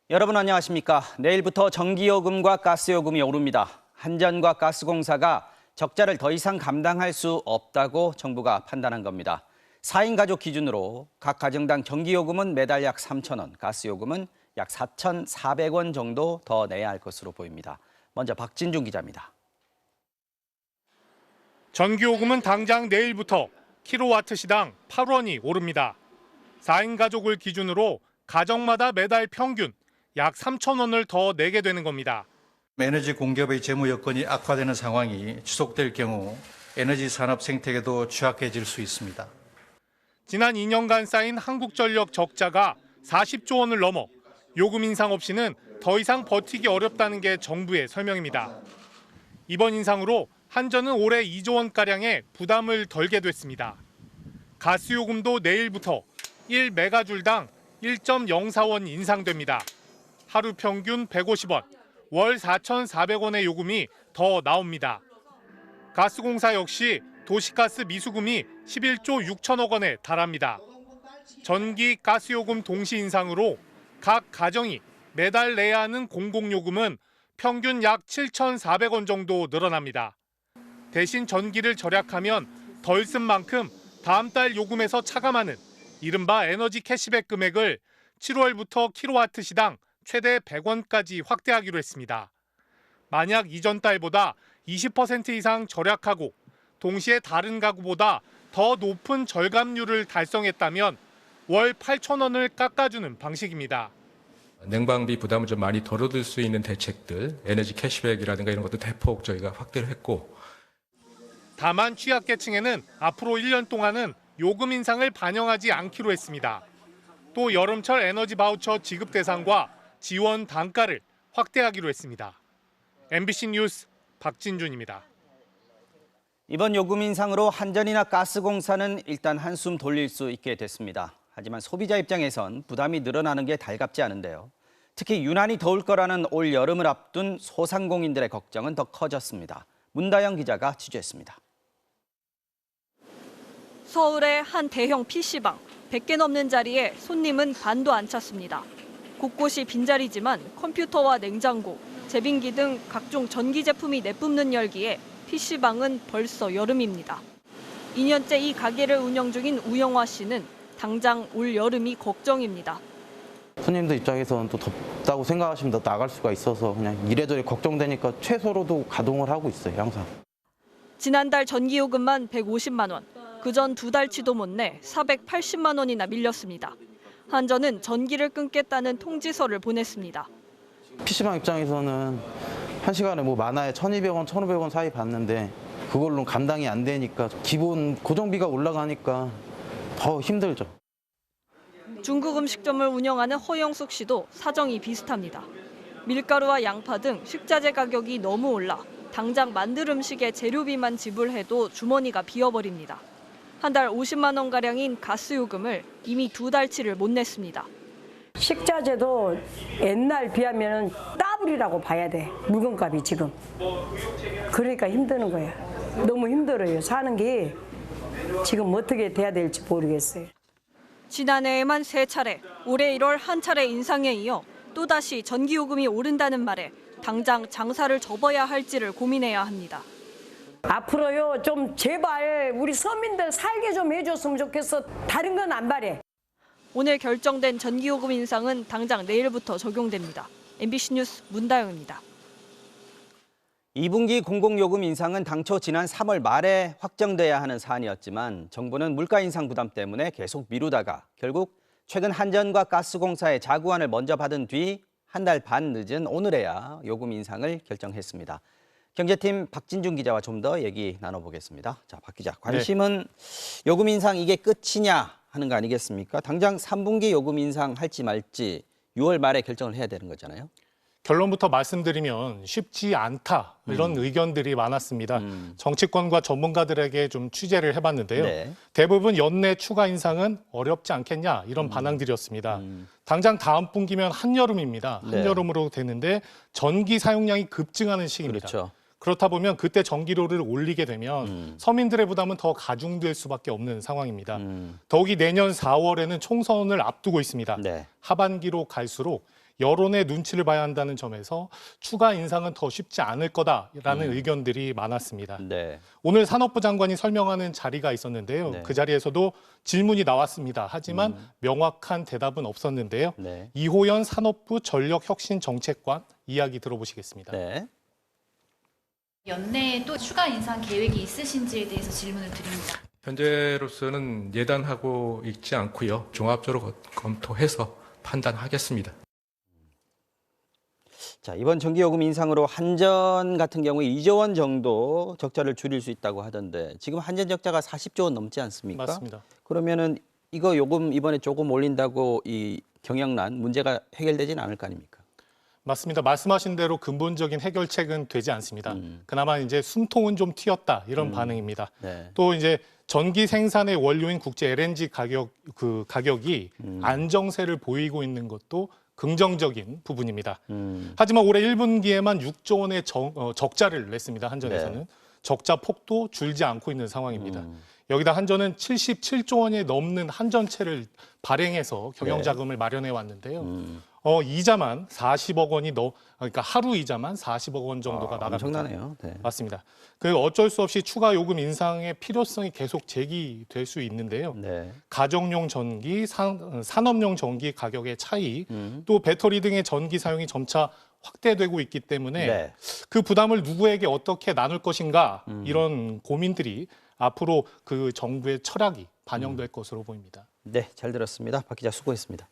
여러분 안녕하십니까? 내일부터 전기요금과 가스요금이 오릅니다. 한전과 가스공사가 적자를 더 이상 감당할 수 없다고 정부가 판단한 겁니다. 4인 가족 기준으로 각 가정당 전기요금은 매달 약 3,000원, 가스요금은 약 4,400원 정도 더 내야 할 것으로 보입니다. 먼저 박진중 기자입니다. 전기요금은 당장 내일부터 킬로와트시당 8원이 오릅니다. 4인 가족을 기준으로 가정마다 매달 평균 약 3,000원을 더 내게 되는 겁니다. 에너지 공급의 재무 여건이 악화되는 상황이 지속될 경우 에너지 산업 생태계도 취약해질 수 있습니다. 지난 2년간 쌓인 한국전력 적자가 40조 원을 넘어 요금 인상 없이는 더 이상 버티기 어렵다는 게 정부의 설명입니다. 이번 인상으로 한전은 올해 2조 원가량의 부담을 덜게 됐습니다. 가스요금도 내일부터 1메가줄당 1.04원 인상됩니다. 하루 평균 150원, 월 4,400원의 요금이 더 나옵니다. 가스공사 역시 도시가스 미수금이 11조 6천억 원에 달합니다. 전기, 가스요금 동시 인상으로 각 가정이 매달 내야 하는 공공요금은 평균 약 7,400원 정도 늘어납니다. 대신 전기를 절약하면 덜 쓴 만큼 다음 달 요금에서 차감하는 이른바 에너지 캐시백 금액을 7월부터 킬로와트시당 최대 100원까지 확대하기로 했습니다. 만약 이전 달보다 20% 이상 절약하고 동시에 다른 가구보다 더 높은 절감률을 달성했다면 월 8,000원을 깎아주는 방식입니다. 냉방비 부담을 좀 많이 덜어줄 수 있는 대책들, 에너지 캐시백이라든가 이런 것도 대폭 저희가 확대를 했고. 다만 취약계층에는 앞으로 1년 동안은 요금 인상을 반영하지 않기로 했습니다. 또 여름철 에너지 바우처 지급 대상과 지원 단가를 확대하기로 했습니다. MBC 뉴스 박진준입니다. 이번 요금 인상으로 한전이나 가스공사는 일단 한숨 돌릴 수 있게 됐습니다. 하지만 소비자 입장에선 부담이 늘어나는 게 달갑지 않은데요. 특히 유난히 더울 거라는 올 여름을 앞둔 소상공인들의 걱정은 더 커졌습니다. 문다영 기자가 취재했습니다. 서울의 한 대형 PC방, 100개 넘는 자리에 손님은 반도 안 찼습니다. 곳곳이 빈자리지만 컴퓨터와 냉장고, 제빙기 등 각종 전기 제품이 내뿜는 열기에 PC방은 벌써 여름입니다. 2년째 이 가게를 운영 중인 우영화 씨는 당장 올 여름이 걱정입니다. 손님들 입장에서는 또 덥다고 생각하시면 더 나갈 수가 있어서 그냥 이래저래 걱정되니까 최소로도 가동을 하고 있어요, 항상. 지난달 전기요금만 150만 원, 그전 2달치도 못 내 480만 원이나 밀렸습니다. 한전은 전기를 끊겠다는 통지서를 보냈습니다. PC방 입장에서는 한 시간에 뭐 많아야 1,200원, 1,500원 사이 받는데 그걸로 감당이 안 되니까 기본 고정비가 올라가니까 더 힘들죠. 중국 음식점을 운영하는 허영숙 씨도 사정이 비슷합니다. 밀가루와 양파 등 식자재 가격이 너무 올라 당장 만들 음식의 재료비만 지불해도 주머니가 비어버립니다. 한 달 50만 원가량인 가스요금을 이미 2달치를 못 냈습니다. 식자재도 옛날 비하면 더블이라고 봐야 돼. 물건값이 지금. 그러니까 힘드는 거야. 너무 힘들어요. 사는 게 지금 어떻게 돼야 될지 모르겠어요. 지난해에만 3차례, 올해 1월 한 차례 인상에 이어 또다시 전기요금이 오른다는 말에 당장 장사를 접어야 할지를 고민해야 합니다. 앞으로요 좀 제발 우리 서민들 살게 좀 해줬으면 좋겠어. 다른 건 안 바래. 오늘 결정된 전기요금 인상은 당장 내일부터 적용됩니다. MBC 뉴스 문다영입니다. 2분기 공공요금 인상은 당초 지난 3월 말에 확정돼야 하는 사안이었지만 정부는 물가 인상 부담 때문에 계속 미루다가 결국 최근 한전과 가스공사의 자구안을 먼저 받은 뒤 한 달 반 늦은 오늘에야 요금 인상을 결정했습니다. 경제팀 박진중 기자와 좀 더 얘기 나눠보겠습니다. 자, 박 기자, 관심은 요금 인상 이게 끝이냐 하는 거 아니겠습니까? 당장 3분기 요금 인상 할지 말지 6월 말에 결정을 해야 되는 거잖아요. 결론부터 말씀드리면 쉽지 않다 이런 의견들이 많았습니다. 정치권과 전문가들에게 좀 취재를 해봤는데요. 네. 대부분 연내 추가 인상은 어렵지 않겠냐 이런 반응들이었습니다. 당장 다음 분기면 한여름입니다. 네. 한여름으로 되는데 전기 사용량이 급증하는 시기입니다. 그렇죠. 그렇다 보면 그때 전기료를 올리게 되면 서민들의 부담은 더 가중될 수밖에 없는 상황입니다. 더욱이 내년 4월에는 총선을 앞두고 있습니다. 네. 하반기로 갈수록 여론의 눈치를 봐야 한다는 점에서 추가 인상은 더 쉽지 않을 거다라는 의견들이 많았습니다. 네. 오늘 산업부 장관이 설명하는 자리가 있었는데요. 네. 그 자리에서도 질문이 나왔습니다. 하지만 명확한 대답은 없었는데요. 네. 이호연 산업부 전력혁신정책관 이야기 들어보시겠습니다. 네. 연내에 또 추가 인상 계획이 있으신지에 대해서 질문을 드립니다. 현재로서는 예단하고 있지 않고요. 종합적으로 검토해서 판단하겠습니다. 자, 이번 전기요금 인상으로 한전 같은 경우에 2조 원 정도 적자를 줄일 수 있다고 하던데 지금 한전 적자가 40조 원 넘지 않습니까? 맞습니다. 그러면은 이거 요금 이번에 조금 올린다고 이 경영난 문제가 해결되지는 않을 거 아닙니까? 맞습니다. 말씀하신 대로 근본적인 해결책은 되지 않습니다. 그나마 이제 숨통은 좀 튀었다 이런 반응입니다. 네. 또 이제 전기 생산의 원료인 국제 LNG 가격이 안정세를 보이고 있는 것도 긍정적인 부분입니다. 하지만 올해 1분기에만 6조 원의 적자를 냈습니다. 한전에서는. 네. 적자 폭도 줄지 않고 있는 상황입니다. 여기다 한전은 77조 원이 넘는 한전채를 발행해서 경영자금을 마련해 왔는데요. 이자만 40억 원이 그러니까 하루 이자만 40억 원 정도가 나갑니다. 엄청나네요. 네. 맞습니다. 그 어쩔 수 없이 추가 요금 인상의 필요성이 계속 제기될 수 있는데요. 네. 가정용 전기, 산업용 전기 가격의 차이, 또 배터리 등의 전기 사용이 점차 확대되고 있기 때문에 네. 그 부담을 누구에게 어떻게 나눌 것인가 이런 고민들이 앞으로 그 정부의 철학이 반영될 것으로 보입니다. 네, 잘 들었습니다. 박 기자 수고했습니다.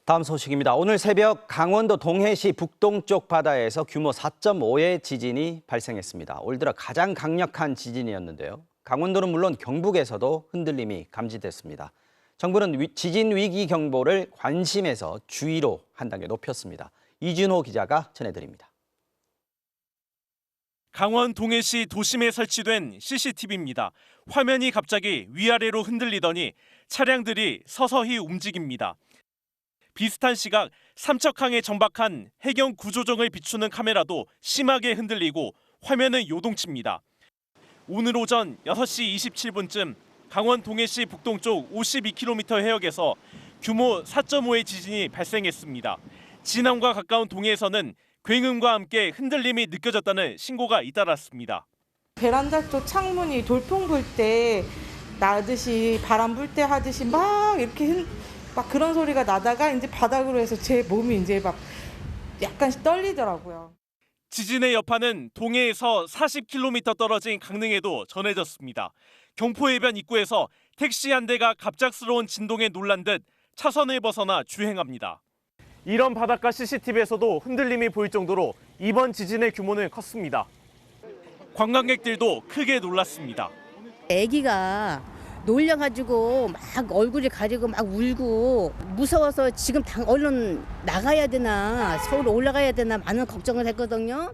다음 소식입니다. 오늘 새벽 강원도 동해시 북동쪽 바다에서 규모 4.5의 지진이 발생했습니다. 올 들어 가장 강력한 지진이었는데요. 강원도는 물론 경북에서도 흔들림이 감지됐습니다. 정부는 지진 위기 경보를 관심에서 주의로 한 단계 높였습니다. 이준호 기자가 전해드립니다. 강원 동해시 도심에 설치된 CCTV입니다. 화면이 갑자기 위아래로 흔들리더니 차량들이 서서히 움직입니다. 비슷한 시각 삼척항에 정박한 해경 구조정을 비추는 카메라도 심하게 흔들리고 화면은 요동칩니다. 오늘 오전 6시 27분쯤 강원 동해시 북동쪽 52km 해역에서 규모 4.5의 지진이 발생했습니다. 진안과 가까운 동해에서는 굉음과 함께 흔들림이 느껴졌다는 신고가 잇따랐습니다. 베란다 쪽 창문이 돌풍 불 때 나듯이 바람 불 때 하듯이 막 이렇게 막 그런 소리가 나다가 이제 바닥으로 해서 제 몸이 이제 막 약간씩 떨리더라고요. 지진의 여파는 동해에서 40km 떨어진 강릉에도 전해졌습니다. 경포해변 입구에서 택시 한 대가 갑작스러운 진동에 놀란 듯 차선을 벗어나 주행합니다. 이런 바닷가 CCTV에서도 흔들림이 보일 정도로 이번 지진의 규모는 컸습니다. 관광객들도 크게 놀랐습니다. 아기가 놀려가지고 막 얼굴이 가리고 막 울고 무서워서 지금 얼른 나가야 되나 서울 올라가야 되나 많은 걱정을 했거든요.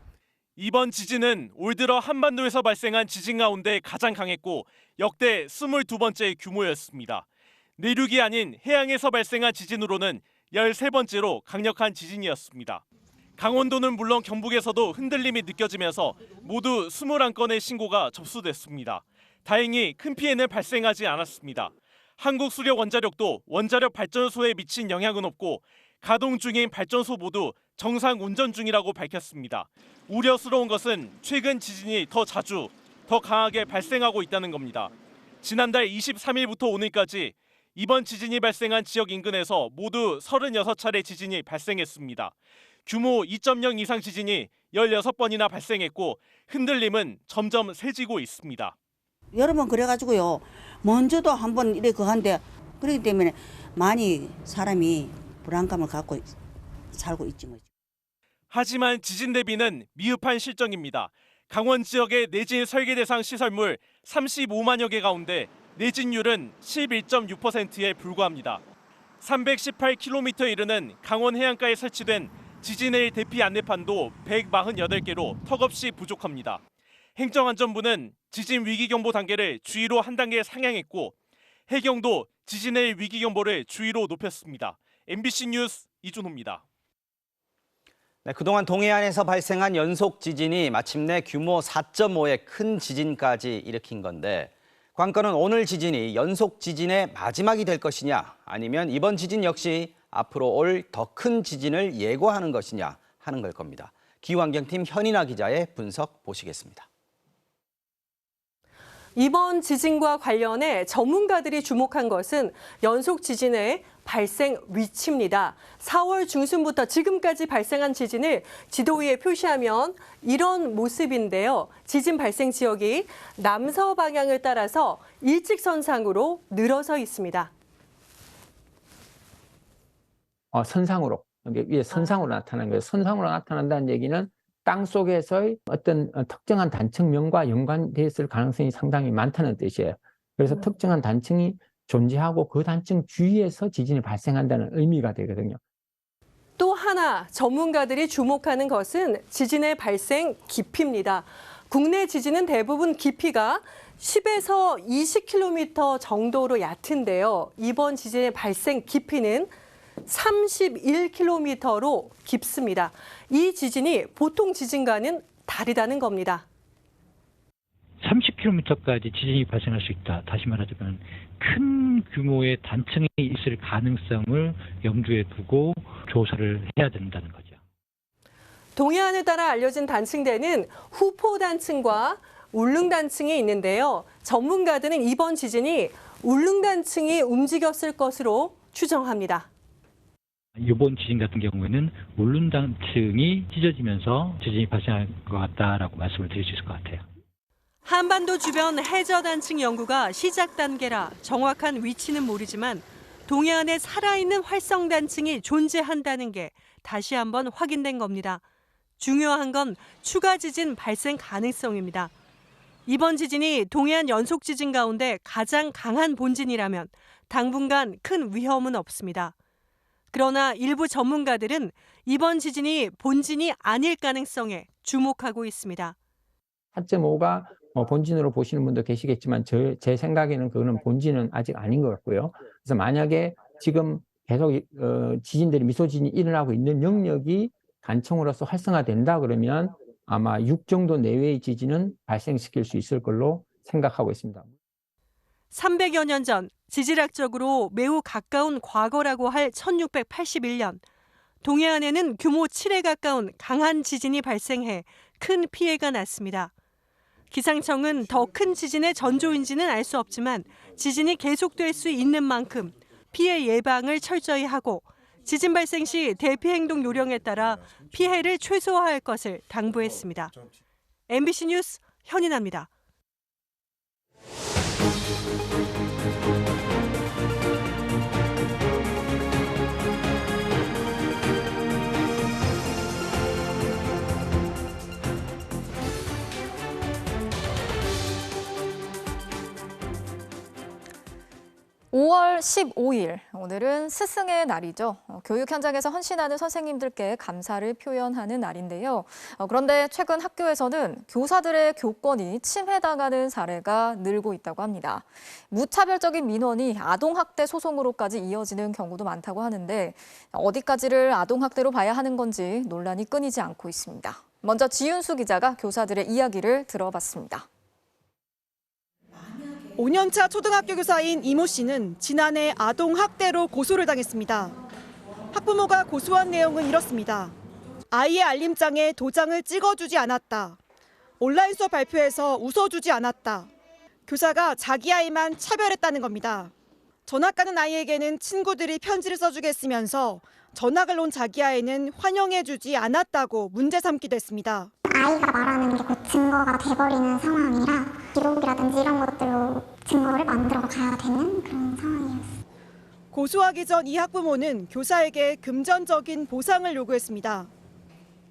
이번 지진은 올 들어 한반도에서 발생한 지진 가운데 가장 강했고 역대 22번째 규모였습니다. 내륙이 아닌 해양에서 발생한 지진으로는 13번째로 강력한 지진이었습니다. 강원도는 물론 경북에서도 흔들림이 느껴지면서 모두 21건의 신고가 접수됐습니다. 다행히 큰 피해는 발생하지 않았습니다. 한국수력원자력도 원자력 발전소에 미친 영향은 없고 가동 중인 발전소 모두 정상 운전 중이라고 밝혔습니다. 우려스러운 것은 최근 지진이 더 자주, 더 강하게 발생하고 있다는 겁니다. 지난달 23일부터 오늘까지 이번 지진이 발생한 지역 인근에서 모두 36차례 지진이 발생했습니다. 규모 2.0 이상 지진이 16번이나 발생했고 흔들림은 점점 세지고 있습니다. 여러 번 그래가지고요. 먼저도 한번 이렇게 한데 그렇기 때문에 많이 사람이 불안감을 갖고 살고 있지 뭐죠. 하지만 지진 대비는 미흡한 실정입니다. 강원 지역의 내진 설계 대상 시설물 35만여 개 가운데 내진율은 11.6%에 불과합니다. 318km에 이르는 강원 해안가에 설치된 지진의 대피 안내판도 148개로 턱없이 부족합니다. 행정안전부는 지진 위기경보 단계를 주의로 한 단계 상향했고 해경도 지진의 위기경보를 주의로 높였습니다. MBC 뉴스 이준호입니다. 네, 그동안 동해안에서 발생한 연속 지진이 마침내 규모 4.5의 큰 지진까지 일으킨 건데 관건은 오늘 지진이 연속 지진의 마지막이 될 것이냐 아니면 이번 지진 역시 앞으로 올 더 큰 지진을 예고하는 것이냐 하는 걸 겁니다. 기후환경팀 현인아 기자의 분석 보시겠습니다. 이번 지진과 관련해 전문가들이 주목한 것은 연속 지진의 발생 위치입니다. 4월 중순부터 지금까지 발생한 지진을 지도 위에 표시하면 이런 모습인데요. 지진 발생 지역이 남서 방향을 따라서 일직선상으로 늘어서 있습니다. 선상으로, 위에 선상으로 나타나는 거예요. 선상으로 나타난다는 얘기는 땅 속에서의 어떤 특정한 단층면과 연관되어 있을 가능성이 상당히 많다는 뜻이에요. 그래서 특정한 단층이 존재하고 그 단층 주위에서 지진이 발생한다는 의미가 되거든요. 또 하나 전문가들이 주목하는 것은 지진의 발생 깊이입니다. 국내 지진은 대부분 깊이가 10에서 20km 정도로 얕은데요. 이번 지진의 발생 깊이는 31km로 깊습니다. 이 지진이 보통 지진과는 다르다는 겁니다. 30km까지 지진이 발생할 수 있다. 다시 말하자면 큰 규모의 단층이 있을 가능성을 염두에 두고 조사를 해야 된다는 거죠. 동해안을 따라 알려진 단층대는 후포 단층과 울릉 단층이 있는데요. 전문가들은 이번 지진이 울릉 단층이 움직였을 것으로 추정합니다. 이번 지진 같은 경우에는 울릉 단층이 찢어지면서 지진이 발생할 것 같다라고 말씀을 드릴 수 있을 것 같아요. 한반도 주변 해저 단층 연구가 시작 단계라 정확한 위치는 모르지만 동해안에 살아있는 활성 단층이 존재한다는 게 다시 한번 확인된 겁니다. 중요한 건 추가 지진 발생 가능성입니다. 이번 지진이 동해안 연속 지진 가운데 가장 강한 본진이라면 당분간 큰 위험은 없습니다. 그러나 일부 전문가들은 이번 지진이 본진이 아닐 가능성에 주목하고 있습니다. 4.5가 본진으로 보시는 분도 계시겠지만 제 생각에는 그거는 본진은 아직 아닌 것 같고요. 그래서 만약에 지금 계속 지진들이 미소지진이 일어나고 있는 영역이 단층으로서 활성화된다 그러면 아마 6 정도 내외의 지진은 발생시킬 수 있을 걸로 생각하고 있습니다. 300여 년 전 지질학적으로 매우 가까운 과거라고 할 1681년 동해안에는 규모 7에 가까운 강한 지진이 발생해 큰 피해가 났습니다. 기상청은 더 큰 지진의 전조인지는 알 수 없지만 지진이 계속될 수 있는 만큼 피해 예방을 철저히 하고 지진 발생 시 대피 행동 요령에 따라 피해를 최소화할 것을 당부했습니다. MBC 뉴스 현인아입니다. (5월 15일) 오늘은 스승의 날이죠. 교육 현장에서 헌신하는 선생님들께 감사를 표현하는 날인데요. 그런데 최근 학교에서는 교사들의 교권이 침해당하는 사례가 늘고 있다고 합니다. 무차별적인 민원이 아동학대 소송으로까지 이어지는 경우도 많다고 하는데 어디까지를 아동학대로 봐야 하는 건지 논란이 끊이지 않고 있습니다. 먼저 지윤수 기자가 교사들의 이야기를 들어봤습니다. 5년차 초등학교 교사인 이모 씨는 지난해 아동학대로 고소를 당했습니다. 학부모가 고소한 내용은 이렇습니다. 아이의 알림장에 도장을 찍어주지 않았다. 온라인 수업 발표에서 웃어주지 않았다. 교사가 자기 아이만 차별했다는 겁니다. 전학 가는 아이에게는 친구들이 편지를 써주게 했으면서 전학을 온 자기 아이는 환영해주지 않았다고 문제 삼기도 했습니다. 아이가 말하는 게 곧 증거가 돼버리는 상황이라 기록이라든지 이런 것들로 증거를 만들어 가야 되는 그런 상황이었어요. 고소하기 전 이 학부모는 교사에게 금전적인 보상을 요구했습니다.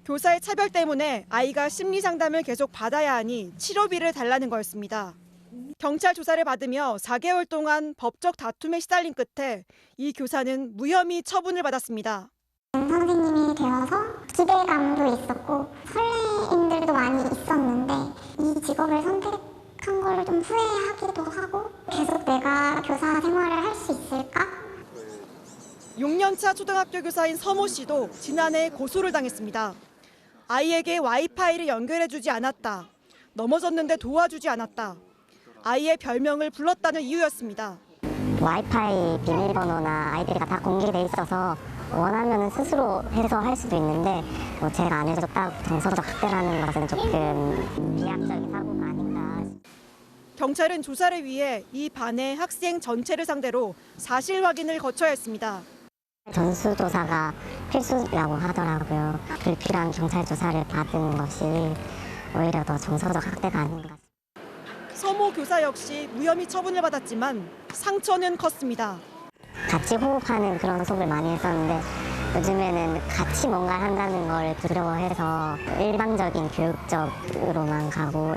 교사의 차별 때문에 아이가 심리 상담을 계속 받아야 하니 치료비를 달라는 거였습니다. 경찰 조사를 받으며 4개월 동안 법적 다툼에 시달린 끝에 이 교사는 무혐의 처분을 받았습니다. 선생님이 되어서 기대감도 있었고 설레임들도 많이 있었는데 이 직업을 선택한 걸 좀 후회하기도 하고 계속 내가 교사 생활을 할 수 있을까? 6년차 초등학교 교사인 서모 씨도 지난해 고소를 당했습니다. 아이에게 와이파이를 연결해주지 않았다. 넘어졌는데 도와주지 않았다. 아이의 별명을 불렀다는 이유였습니다. 와이파이 비밀번호나 아이디가 다 공개돼 있어서 원하면 스스로 해서 할 수도 있는데 제가 안 해줬다고 정서적 학대라는 것은 조금 비약적인 사고가 아닌가. 경찰은 조사를 위해 이 반의 학생 전체를 상대로 사실 확인을 거쳐야 했습니다. 전수조사가 필수라고 하더라고요. 불필요한 경찰 조사를 받은 것이 오히려 더 정서적 학대가 아닌가. 서모 교사 역시 무혐의 처분을 받았지만 상처는 컸습니다. 같이 호흡하는 그런 수업을 많이 했었는데 요즘에는 같이 뭔가 한다는 걸 두려워해서 일방적인 교육적으로만 가고.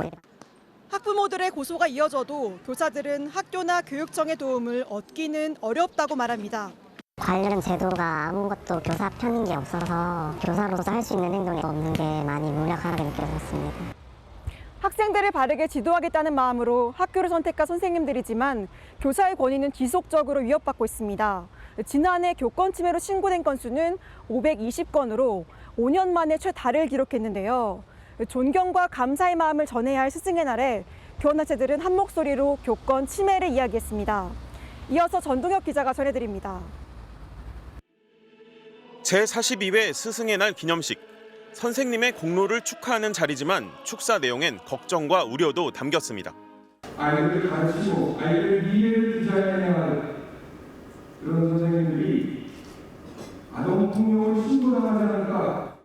학부모들의 고소가 이어져도 교사들은 학교나 교육청의 도움을 얻기는 어렵다고 말합니다. 관련 제도가 아무것도 교사 편인 게 없어서 교사로서 할 수 있는 행동이 없는 게 많이 무력하게 느껴졌습니다. 학생들을 바르게 지도하겠다는 마음으로 학교를 선택한 선생님들이지만 교사의 권위는 지속적으로 위협받고 있습니다. 지난해 교권 침해로 신고된 건수는 520건으로 5년 만에 최다를 기록했는데요. 존경과 감사의 마음을 전해야 할 스승의 날에 교원단체들은 한 목소리로 교권 침해를 이야기했습니다. 이어서 전동혁 기자가 전해드립니다. 제42회 스승의 날 기념식. 선생님의 공로를 축하하는 자리지만 축사 내용엔 걱정과 우려도 담겼습니다. 아이들을 가르치고 아이들의 미래를 투자해야 할 그런 선생님들이 아동폭력을 신고당하지 않을까.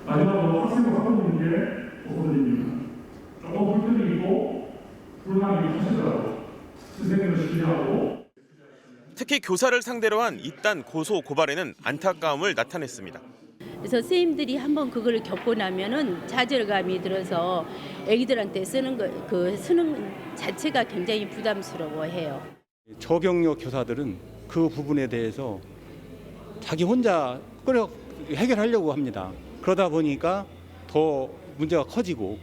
마지막으로 학생과 학부모님께 부탁드립니다. 조금 불편이 있고 불만이 하시더라도 선생님을 신뢰하고. 특히 교사를 상대로 한 이딴 고소 고발에는 안타까움을 나타냈습니다. 그래서 선생님들이 한번 그걸 겪고 나면은 좌절감이 들어서 애기들한테 쓰는 자체가 굉장히 부담스러워해요. 저경력 교사들은 그 부분에 대해서 자기 혼자 해결하려고 합니다. 그러다 보니까 더 문제가 커지고.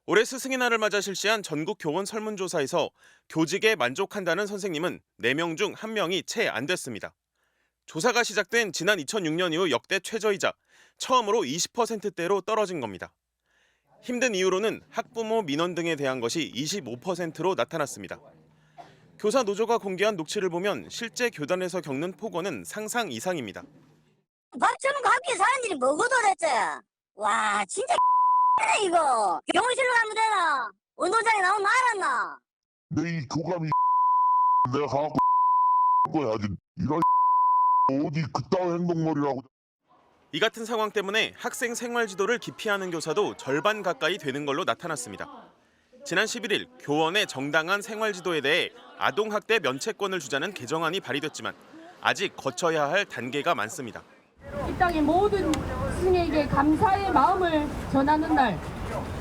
올해 스승의 날을 맞아 실시한 전국 교원 설문조사에서 교직에 만족한다는 선생님은 4명 중 1명이 채 안 됐습니다. 조사가 시작된 지난 2006년 이후 역대 최저이자 처음으로 20%대로 떨어진 겁니다. 힘든 이유로는 학부모 민원 등에 대한 것이 25%로 나타났습니다. 교사 노조가 공개한 녹취를 보면 실제 교단에서 겪는 폭언은 상상 이상입니다. 밥 처먹고 학교에 사는 일이 뭐고 도대체. 와 진짜 X네 이거. 병원실로 가면 되나? 운동장에 나오면 알았나? 내 이 교감이 내가 가갖고 거야. 아주 이런 어디 그따위 행동머리라고. 이 같은 상황 때문에 학생 생활지도를 기피하는 교사도 절반 가까이 되는 걸로 나타났습니다. 지난 11일 교원의 정당한 생활지도에 대해 아동학대 면책권을 주자는 개정안이 발의됐지만 아직 거쳐야 할 단계가 많습니다. 이 땅의 모든 스승에게 감사의 마음을 전하는 날,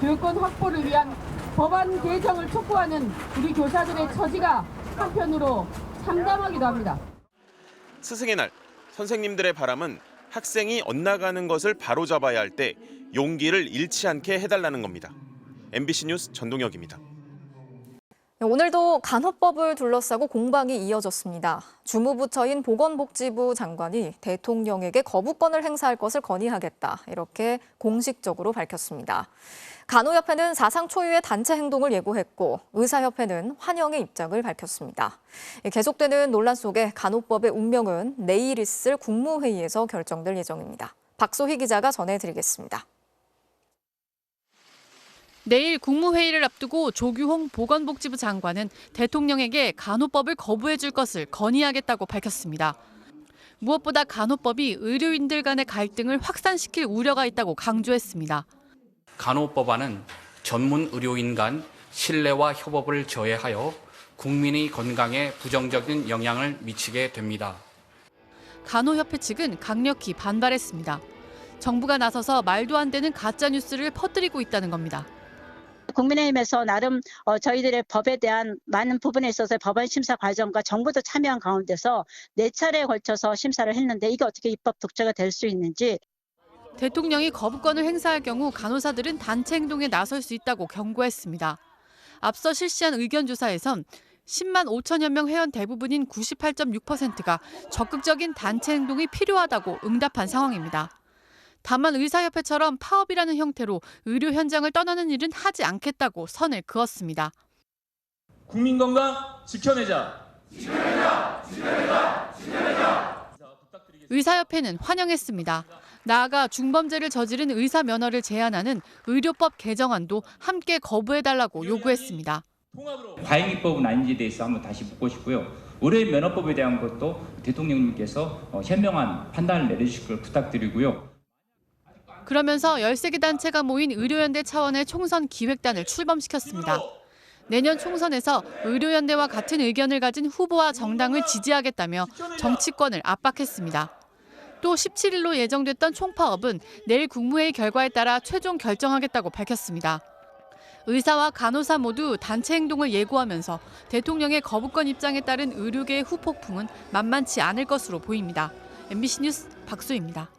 교육권 확보를 위한 법안 개정을 촉구하는 우리 교사들의 처지가 한편으로 참담하기도 합니다. 스승의 날, 선생님들의 바람은 학생이 엇나가는 것을 바로잡아야 할 때 용기를 잃지 않게 해달라는 겁니다. MBC 뉴스 전동혁입니다. 오늘도 간호법을 둘러싸고 공방이 이어졌습니다. 주무부처인 보건복지부 장관이 대통령에게 거부권을 행사할 것을 건의하겠다, 이렇게 공식적으로 밝혔습니다. 간호협회는 사상 초유의 단체 행동을 예고했고 의사협회는 환영의 입장을 밝혔습니다. 계속되는 논란 속에 간호법의 운명은 내일 있을 국무회의에서 결정될 예정입니다. 박소희 기자가 전해드리겠습니다. 내일 국무회의를 앞두고 조규홍 보건복지부 장관은 대통령에게 간호법을 거부해 줄 것을 건의하겠다고 밝혔습니다. 무엇보다 간호법이 의료인들 간의 갈등을 확산시킬 우려가 있다고 강조했습니다. 간호법안은 전문 의료인 간 신뢰와 협업을 저해하여 국민의 건강에 부정적인 영향을 미치게 됩니다. 간호협회 측은 강력히 반발했습니다. 정부가 나서서 말도 안 되는 가짜뉴스를 퍼뜨리고 있다는 겁니다. 국민의힘에서 나름 저희들의 법에 대한 많은 부분에 있어서 법안 심사 과정과 정부도 참여한 가운데서 4차례에 걸쳐서 심사를 했는데 이게 어떻게 입법 독재가 될 수 있는지. 대통령이 거부권을 행사할 경우 간호사들은 단체 행동에 나설 수 있다고 경고했습니다. 앞서 실시한 의견조사에선 10만 5천여 명 회원 대부분인 98.6%가 적극적인 단체 행동이 필요하다고 응답한 상황입니다. 다만 의사협회처럼 파업이라는 형태로 의료 현장을 떠나는 일은 하지 않겠다고 선을 그었습니다. 국민 건강 지켜내자. 의사협회는 환영했습니다. 나아가 중범죄를 저지른 의사 면허를 제한하는 의료법 개정안도 함께 거부해달라고 요구했습니다. 과잉입법은 아닌지에 대해서 한번 다시 묻고 싶고요. 의료 면허법에 대한 것도 대통령님께서 현명한 판단을 내려주실 걸 부탁드리고요. 그러면서 13개 단체가 모인 의료연대 차원의 총선 기획단을 출범시켰습니다. 내년 총선에서 의료연대와 같은 의견을 가진 후보와 정당을 지지하겠다며 정치권을 압박했습니다. 또 17일로 예정됐던 총파업은 내일 국무회의 결과에 따라 최종 결정하겠다고 밝혔습니다. 의사와 간호사 모두 단체 행동을 예고하면서 대통령의 거부권 입장에 따른 의료계의 후폭풍은 만만치 않을 것으로 보입니다. MBC 뉴스 박수희입니다.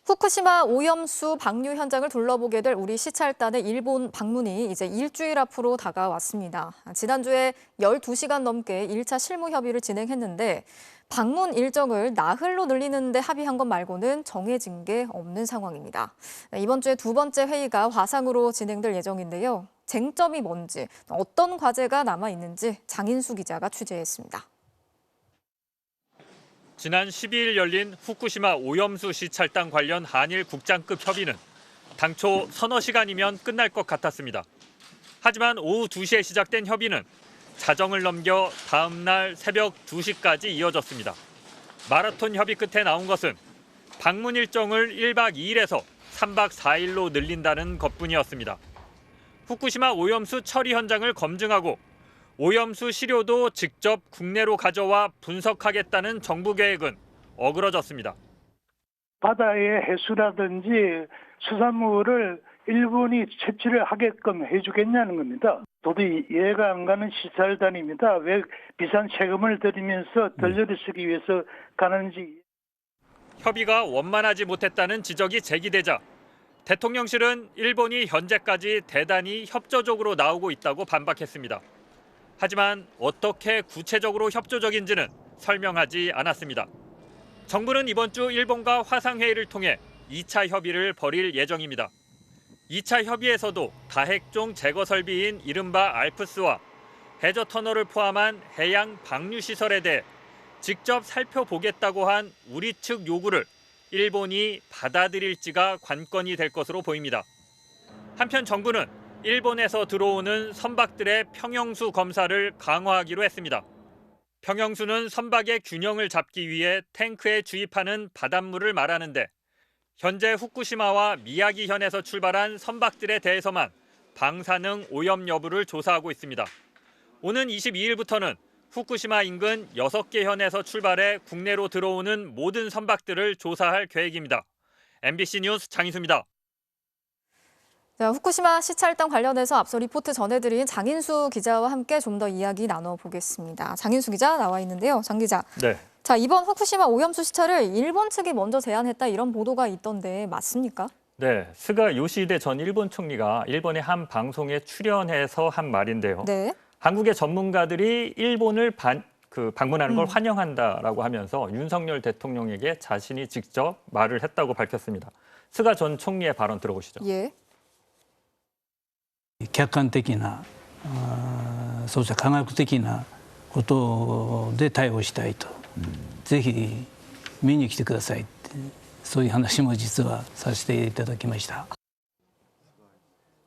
후쿠시마 오염수 방류 현장을 둘러보게 될 우리 시찰단의 일본 방문이 이제 일주일 앞으로 다가왔습니다. 지난주에 12시간 넘게 1차 실무 협의를 진행했는데 방문 일정을 나흘로 늘리는 데 합의한 것 말고는 정해진 게 없는 상황입니다. 이번 주에 두 번째 회의가 화상으로 진행될 예정인데요. 쟁점이 뭔지, 어떤 과제가 남아있는지 장인수 기자가 취재했습니다. 지난 12일 열린 후쿠시마 오염수 시찰단 관련 한일 국장급 협의는 당초 서너 시간이면 끝날 것 같았습니다. 하지만 오후 2시에 시작된 협의는 자정을 넘겨 다음 날 새벽 2시까지 이어졌습니다. 마라톤 협의 끝에 나온 것은 방문 일정을 1박 2일에서 3박 4일로 늘린다는 것뿐이었습니다. 후쿠시마 오염수 처리 현장을 검증하고 오염수 시료도 직접 국내로 가져와 분석하겠다는 정부 계획은 어그러졌습니다. 바다의 해수라든지 수산물을 일본이 채취를 하게끔 해주겠냐는 겁니다. 도저히 이해가 안 가는 시찰단입니다. 왜 비싼 세금을 들이면서 덜러리 쓰기 위해서 가는지. 협의가 원만하지 못했다는 지적이 제기되자 대통령실은 일본이 현재까지 대단히 협조적으로 나오고 있다고 반박했습니다. 하지만 어떻게 구체적으로 협조적인지는 설명하지 않았습니다. 정부는 이번 주 일본과 화상회의를 통해 2차 협의를 벌일 예정입니다. 2차 협의에서도 다핵종 제거 설비인 이른바 알프스와 해저 터널을 포함한 해양 방류 시설에 대해 직접 살펴보겠다고 한 우리 측 요구를 일본이 받아들일지가 관건이 될 것으로 보입니다. 한편 정부는 일본에서 들어오는 선박들의 평형수 검사를 강화하기로 했습니다. 평형수는 선박의 균형을 잡기 위해 탱크에 주입하는 바닷물을 말하는데 현재 후쿠시마와 미야기현에서 출발한 선박들에 대해서만 방사능 오염 여부를 조사하고 있습니다. 오는 22일부터는 후쿠시마 인근 6개 현에서 출발해 국내로 들어오는 모든 선박들을 조사할 계획입니다. MBC 뉴스 장인수입니다. 자, 후쿠시마 시찰단 관련해서 앞서 리포트 전해드린 장인수 기자와 함께 좀 더 이야기 나눠보겠습니다. 장인수 기자 나와 있는데요. 장 기자. 네. 자, 이번 후쿠시마 오염수 시찰을 일본 측이 먼저 제안했다 이런 보도가 있던데 맞습니까? 네, 스가 요시히데 전 일본 총리가 일본의 한 방송에 출연해서 한 말인데요. 네. 한국의 전문가들이 일본을 방문하는 걸 환영한다라고 하면서 윤석열 대통령에게 자신이 직접 말을 했다고 밝혔습니다. 스가 전 총리의 발언 들어보시죠. 예. 客観的なそうした科学的なことで対応したいと、ぜひ見に来てくださいってそういう話も実はさせていただきました。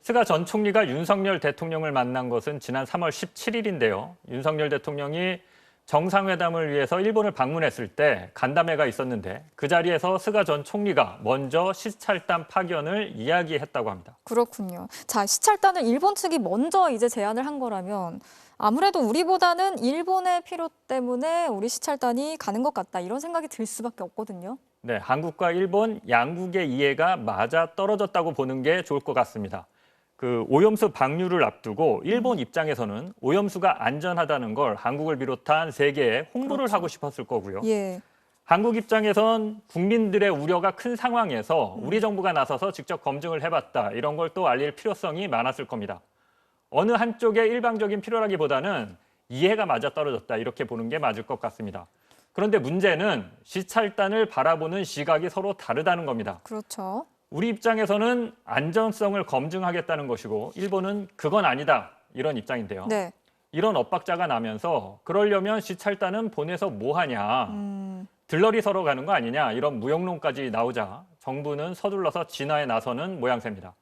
스가 전 총리가 윤석열 대통령을 만난 것은 지난 3월 17일인데요. 윤석열 대통령이 정상회담을 위해서 일본을 방문했을 때 간담회가 있었는데 그 자리에서 스가 전 총리가 먼저 시찰단 파견을 이야기했다고 합니다. 그렇군요. 자, 시찰단을 일본 측이 먼저 이제 제안을 한 거라면 아무래도 우리보다는 일본의 필요 때문에 우리 시찰단이 가는 것 같다 이런 생각이 들 수밖에 없거든요. 네, 한국과 일본 양국의 이해가 맞아 떨어졌다고 보는 게 좋을 것 같습니다. 오염수 방류를 앞두고 일본 입장에서는 오염수가 안전하다는 걸 한국을 비롯한 세계에 홍보를 하고 싶었을 거고요. 예. 한국 입장에선 국민들의 우려가 큰 상황에서 우리 정부가 나서서 직접 검증을 해봤다 이런 걸 또 알릴 필요성이 많았을 겁니다. 어느 한쪽의 일방적인 필요라기보다는 이해가 맞아떨어졌다 이렇게 보는 게 맞을 것 같습니다. 그런데 문제는 시찰단을 바라보는 시각이 서로 다르다는 겁니다. 그렇죠. 우리 입장에서는 안전성을 검증하겠다는 것이고 일본은 그건 아니다 이런 입장인데요. 네. 이런 엇박자가 나면서 그러려면 시찰단은 보내서 뭐 하냐, 들러리 서러 가는 거 아니냐 이런 무용론까지 나오자 정부는 서둘러서 진화에 나서는 모양새입니다.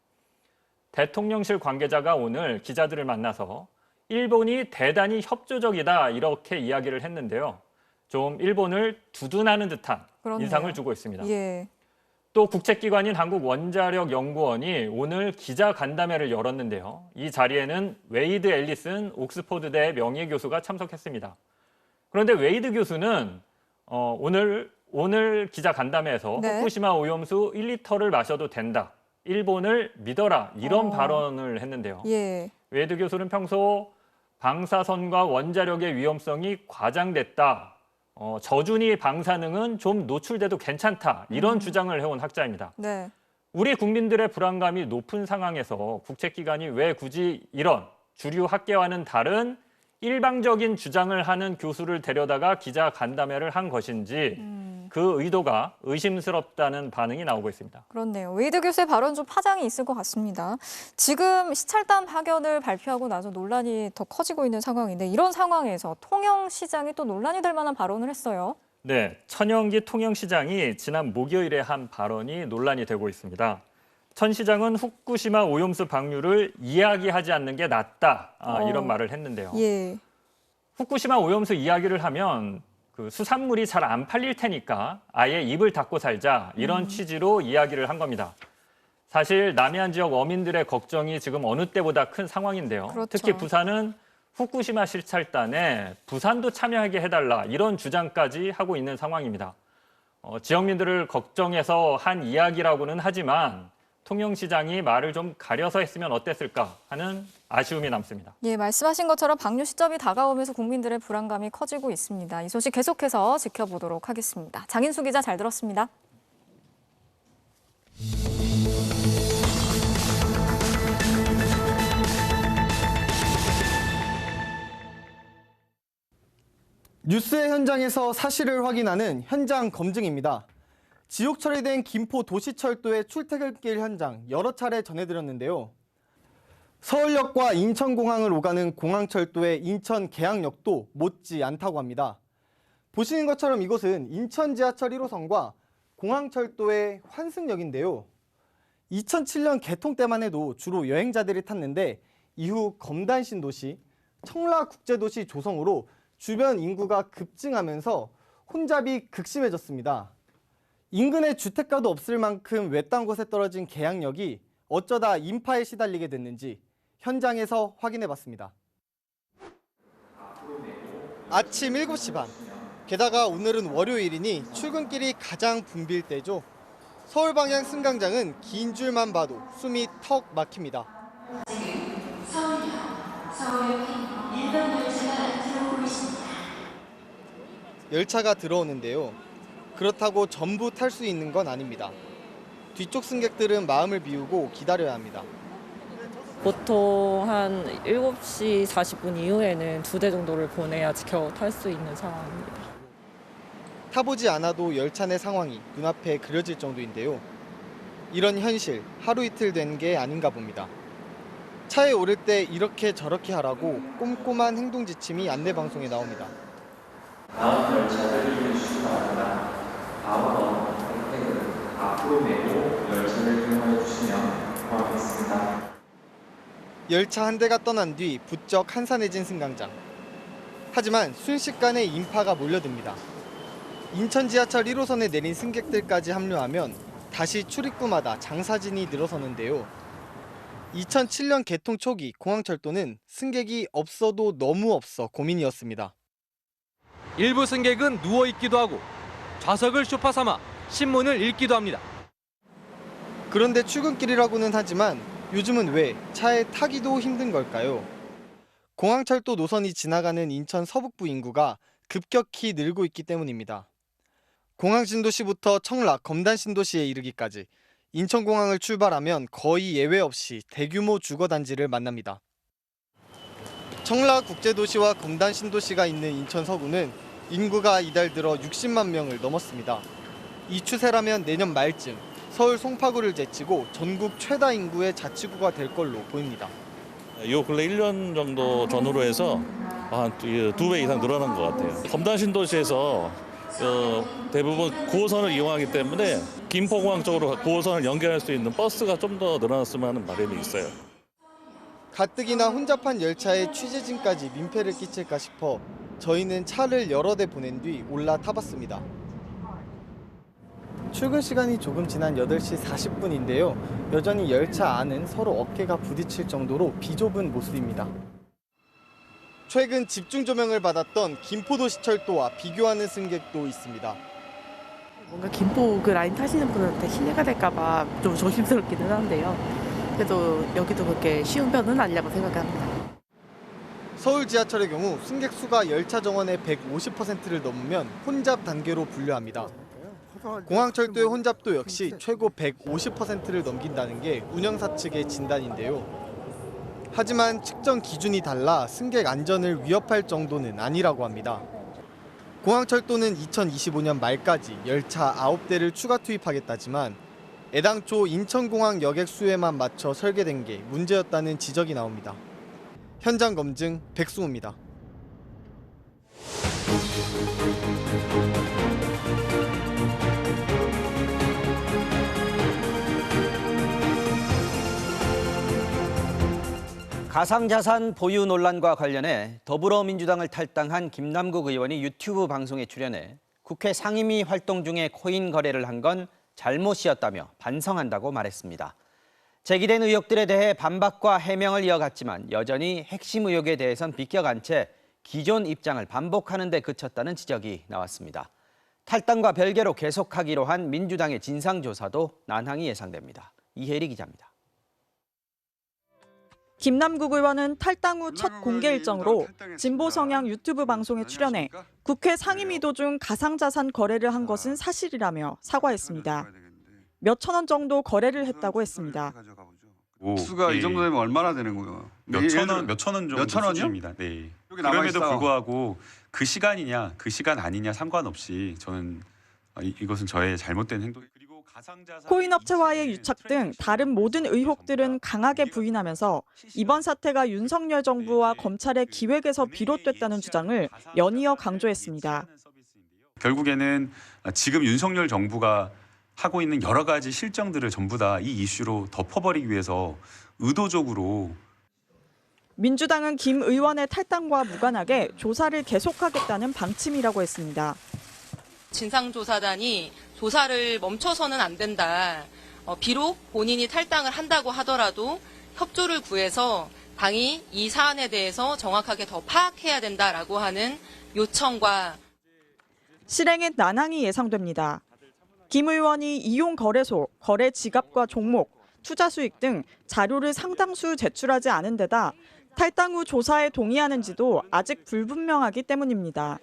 대통령실 관계자가 오늘 기자들을 만나서 일본이 대단히 협조적이다 이렇게 이야기를 했는데요. 좀 일본을 두둔하는 듯한 그렇네요. 인상을 주고 있습니다. 예. 또 국책기관인 한국원자력연구원이 오늘 기자간담회를 열었는데요. 이 자리에는 웨이드 앨리슨 옥스퍼드대 명예교수가 참석했습니다. 그런데 웨이드 교수는 오늘 기자간담회에서 네. 후쿠시마 오염수 1리터를 마셔도 된다. 일본을 믿어라. 이런 발언을 했는데요. 예. 웨이드 교수는 평소 방사선과 원자력의 위험성이 과장됐다. 저준위 방사능은 좀 노출돼도 괜찮다. 이런 주장을 해온 학자입니다. 네. 우리 국민들의 불안감이 높은 상황에서 국책기관이 왜 굳이 이런 주류 학계와는 다른 일방적인 주장을 하는 교수를 데려다가 기자간담회를 한 것인지 그 의도가 의심스럽다는 반응이 나오고 있습니다. 그렇네요. 웨이드 교수의 발언 좀 파장이 있을 것 같습니다. 지금 시찰단 파견을 발표하고 나서 논란이 더 커지고 있는 상황인데 이런 상황에서 통영시장이 또 논란이 될 만한 발언을 했어요. 네, 천영기 통영시장이 지난 목요일에 한 발언이 논란이 되고 있습니다. 천 시장은 후쿠시마 오염수 방류를 이야기하지 않는 게 낫다 이런 말을 했는데요. 예. 후쿠시마 오염수 이야기를 하면 그 수산물이 잘 안 팔릴 테니까 아예 입을 닫고 살자 이런 취지로 이야기를 한 겁니다. 사실 남해안 지역 어민들의 걱정이 지금 어느 때보다 큰 상황인데요. 그렇죠. 특히 부산은 후쿠시마 시찰단에 부산도 참여하게 해달라 이런 주장까지 하고 있는 상황입니다. 지역민들을 걱정해서 한 이야기라고는 하지만 통영시장이 말을 좀 가려서 했으면 어땠을까 하는 아쉬움이 남습니다. 예, 말씀하신 것처럼 방류 시점이 다가오면서 국민들의 불안감이 커지고 있습니다. 이 소식 계속해서 지켜보도록 하겠습니다. 장인수 기자 잘 들었습니다. 뉴스의 현장에서 사실을 확인하는 현장 검증입니다. 지옥 처리된 김포 도시철도의 출퇴근길 현장 여러 차례 전해드렸는데요. 서울역과 인천공항을 오가는 공항철도의 인천 계양역도 못지 않다고 합니다. 보시는 것처럼 이곳은 인천 지하철 1호선과 공항철도의 환승역인데요. 2007년 개통 때만 해도 주로 여행자들이 탔는데 이후 검단신도시, 청라국제도시 조성으로 주변 인구가 급증하면서 혼잡이 극심해졌습니다. 인근에 주택가도 없을 만큼 외딴 곳에 떨어진 계양역이 어쩌다 인파에 시달리게 됐는지 현장에서 확인해봤습니다. 아침 7시 반. 게다가 오늘은 월요일이니 출근길이 가장 붐빌 때죠. 서울 방향 승강장은 긴 줄만 봐도 숨이 턱 막힙니다. 지금 서울역 일반 열차가 들어오고 있습니다. 열차가 들어오는데요. 그렇다고 전부 탈 수 있는 건 아닙니다. 뒤쪽 승객들은 마음을 비우고 기다려야 합니다. 보통 한 7시 40분 이후에는 2대 정도를 보내야 지켜 탈 수 있는 상황입니다. 타보지 않아도 열차 내 상황이 눈앞에 그려질 정도인데요. 이런 현실 하루 이틀 된 게 아닌가 봅니다. 차에 오를 때 이렇게 저렇게 하라고 꼼꼼한 행동 지침이 안내방송에 나옵니다. 다음 열차를 이용해 주시기 바랍니다. 아무런 혜택을 앞으로 내고 열차를 이용해 주시면 고맙겠습니다. 열차 한 대가 떠난 뒤 부쩍 한산해진 승강장. 하지만 순식간에 인파가 몰려듭니다. 인천 지하철 1호선에 내린 승객들까지 합류하면 다시 출입구마다 장사진이 늘어서는데요. 2007년 개통 초기 공항철도는 승객이 없어도 너무 없어 고민이었습니다. 일부 승객은 누워있기도 하고 좌석을 소파 삼아 신문을 읽기도 합니다. 그런데 출근길이라고는 하지만 요즘은 왜 차에 타기도 힘든 걸까요? 공항철도 노선이 지나가는 인천 서북부 인구가 급격히 늘고 있기 때문입니다. 공항신도시부터 청라, 검단신도시에 이르기까지 인천공항을 출발하면 거의 예외 없이 대규모 주거단지를 만납니다. 청라국제도시와 검단신도시가 있는 인천 서구는 인구가 이달 들어 60만 명을 넘었습니다. 이 추세라면 내년 말쯤 서울 송파구를 제치고 전국 최다 인구의 자치구가 될 걸로 보입니다. 요 근래 1년 정도 전후로 해서 한 2배 이상 늘어난 것 같아요. 검단신도시에서 대부분 9호선을 이용하기 때문에 김포공항 쪽으로 9호선을 연결할 수 있는 버스가 좀 더 늘어났으면 하는 바람이 있어요. 가뜩이나 혼잡한 열차에 취재진까지 민폐를 끼칠까 싶어 저희는 차를 여러 대 보낸 뒤 올라타봤습니다. 출근 시간이 조금 지난 8시 40분인데요. 여전히 열차 안은 서로 어깨가 부딪힐 정도로 비좁은 모습입니다. 최근 집중 조명을 받았던 김포도시철도와 비교하는 승객도 있습니다. 뭔가 김포 그 라인 타시는 분한테 실례가 될까봐 좀 조심스럽기는 한데요. 그래도 여기도 그렇게 쉬운 편은 아니라고 생각합니다. 서울 지하철의 경우 승객 수가 열차 정원의 150%를 넘으면 혼잡 단계로 분류합니다. 공항철도의 혼잡도 역시 최고 150%를 넘긴다는 게 운영사 측의 진단인데요. 하지만 측정 기준이 달라 승객 안전을 위협할 정도는 아니라고 합니다. 공항철도는 2025년 말까지 열차 9대를 추가 투입하겠다지만 애당초 인천공항 여객 수에만 맞춰 설계된 게 문제였다는 지적이 나옵니다. 현장 검증 백승호입니다. 가상자산 보유 논란과 관련해 더불어민주당을 탈당한 김남국 의원이 유튜브 방송에 출연해 국회 상임위 활동 중에 코인 거래를 한 건 잘못이었다며 반성한다고 말했습니다. 제기된 의혹들에 대해 반박과 해명을 이어갔지만 여전히 핵심 의혹에 대해선 비껴간 채 기존 입장을 반복하는 데 그쳤다는 지적이 나왔습니다. 탈당과 별개로 계속하기로 한 민주당의 진상조사도 난항이 예상됩니다. 이혜리 기자입니다. 김남국 의원은 탈당 후 첫 공개 일정으로 진보 성향 유튜브 방송에 출연해 국회 상임위 도중 가상자산 거래를 한 것은 사실이라며 사과했습니다. 몇천 원 정도 거래를 했다고 했습니다. 수가 이 정도 되면 얼마나 되는 거예요? 몇천 원 정도 수준입니다. 네. 그럼에도 불구하고 그 시간이냐 그 시간 아니냐 상관없이 저는 이것은 저의 잘못된 행동이. 코인 업체와의 유착 등 다른 모든 의혹들은 강하게 부인하면서 이번 사태가 윤석열 정부와 검찰의 기획에서 비롯됐다는 주장을 연이어 강조했습니다. 결국에는 지금 윤석열 정부가 하고 있는 여러 가지 실정들을 전부 다 이 이슈로 덮어버리기 위해서 의도적으로. 민주당은 김 의원의 탈당과 무관하게 조사를 계속하겠다는 방침이라고 했습니다. 진상조사단이 조사를 멈춰서는 안 된다. 비록 본인이 탈당을 한다고 하더라도 협조를 구해서 당이 이 사안에 대해서 정확하게 더 파악해야 된다라고 하는 요청과 실행에 난항이 예상됩니다. 김 의원이 이용 거래소, 거래 지갑과 종목, 투자 수익 등 자료를 상당수 제출하지 않은 데다 탈당 후 조사에 동의하는지도 아직 불분명하기 때문입니다.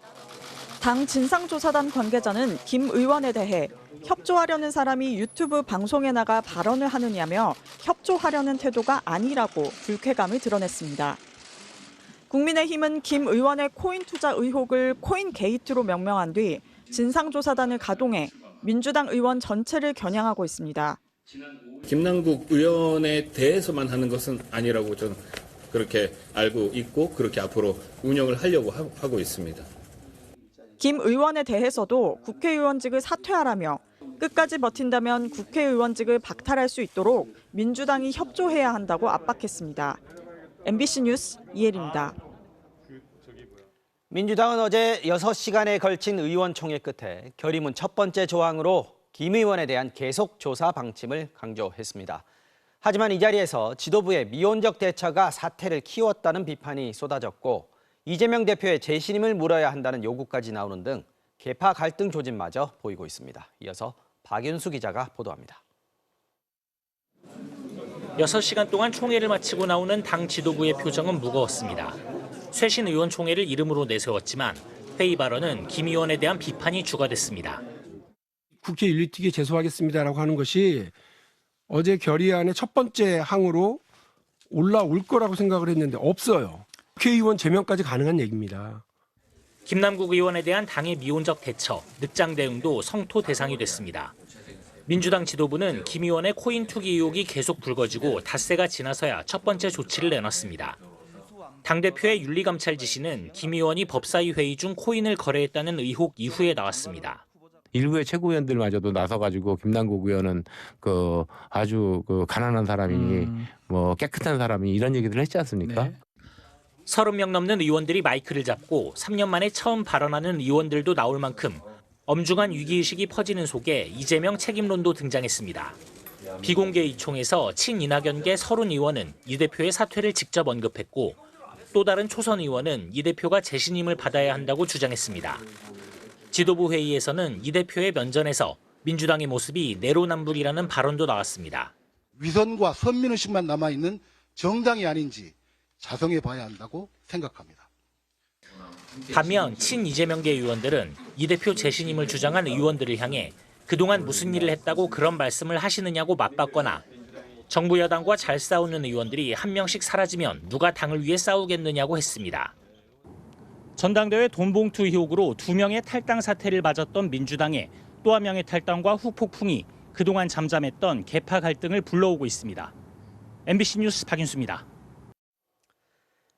당 진상조사단 관계자는 김 의원에 대해 협조하려는 사람이 유튜브 방송에 나가 발언을 하느냐며 협조하려는 태도가 아니라고 불쾌감을 드러냈습니다. 국민의힘은 김 의원의 코인 투자 의혹을 코인 게이트로 명명한 뒤 진상조사단을 가동해 민주당 의원 전체를 겨냥하고 있습니다. 김남국 의원에 대해서만 하는 것은 아니라고 저는 그렇게 알고 있고 그렇게 앞으로 운영을 하려고 하고 있습니다. 김 의원에 대해서도 국회의원직을 사퇴하라며 끝까지 버틴다면 국회의원직을 박탈할 수 있도록 민주당이 협조해야 한다고 압박했습니다. MBC 뉴스 이혜리입니다. 민주당은 어제 6시간에 걸친 의원총회 끝에 결의문 첫 번째 조항으로 김 의원에 대한 계속 조사 방침을 강조했습니다. 하지만 이 자리에서 지도부의 미온적 대처가 사태를 키웠다는 비판이 쏟아졌고 이재명 대표의 재신임을 물어야 한다는 요구까지 나오는 등 계파 갈등 조짐마저 보이고 있습니다. 이어서 박윤수 기자가 보도합니다. 6시간 동안 총회를 마치고 나오는 당 지도부의 표정은 무거웠습니다. 쇄신 의원 총회를 이름으로 내세웠지만 회의 발언은 김 의원에 대한 비판이 주가됐습니다. 국회 윤리특위에 제소하겠습니다라고 하는 것이 어제 결의안의 첫 번째 항으로 올라올 거라고 생각을 했는데 없어요. 국회의원 제명까지 가능한 얘기입니다. 김남국 의원에 대한 당의 미온적 대처, 늑장 대응도 성토 대상이 됐습니다. 민주당 지도부는 김 의원의 코인 투기 의혹이 계속 불거지고 닷새가 지나서야 첫 번째 조치를 내놨습니다. 당대표의 윤리감찰 지시는 김 의원이 법사위 회의 중 코인을 거래했다는 의혹 이후에 나왔습니다. 일부의 최고위원들마저도 나서가지고 김남국 의원은 아주 가난한 사람이니 깨끗한 사람이 이런 얘기들 했지 않습니까? 네. 30명 넘는 의원들이 마이크를 잡고 3년 만에 처음 발언하는 의원들도 나올 만큼 엄중한 위기의식이 퍼지는 속에 이재명 책임론도 등장했습니다. 비공개 의총에서 친이낙연계 서른 의원은 이 대표의 사퇴를 직접 언급했고 또 다른 초선 의원은 이 대표가 재신임을 받아야 한다고 주장했습니다. 지도부 회의에서는 이 대표의 면전에서 민주당의 모습이 내로남불이라는 발언도 나왔습니다. 위선과 선민의식만 남아있는 정당이 아닌지 자성해 봐야 한다고 생각합니다. 반면 친이재명계 의원들은 이 대표 재신임을 주장한 의원들을 향해 그동안 무슨 일을 했다고 그런 말씀을 하시느냐고 맞받거나 정부 여당과 잘 싸우는 의원들이 한 명씩 사라지면 누가 당을 위해 싸우겠느냐고 했습니다. 전당대회 돈봉투 의혹으로 2명의 탈당 사태를 맞았던 민주당에 또 한 명의 탈당과 후폭풍이 그동안 잠잠했던 계파 갈등을 불러오고 있습니다. MBC 뉴스 박인수입니다.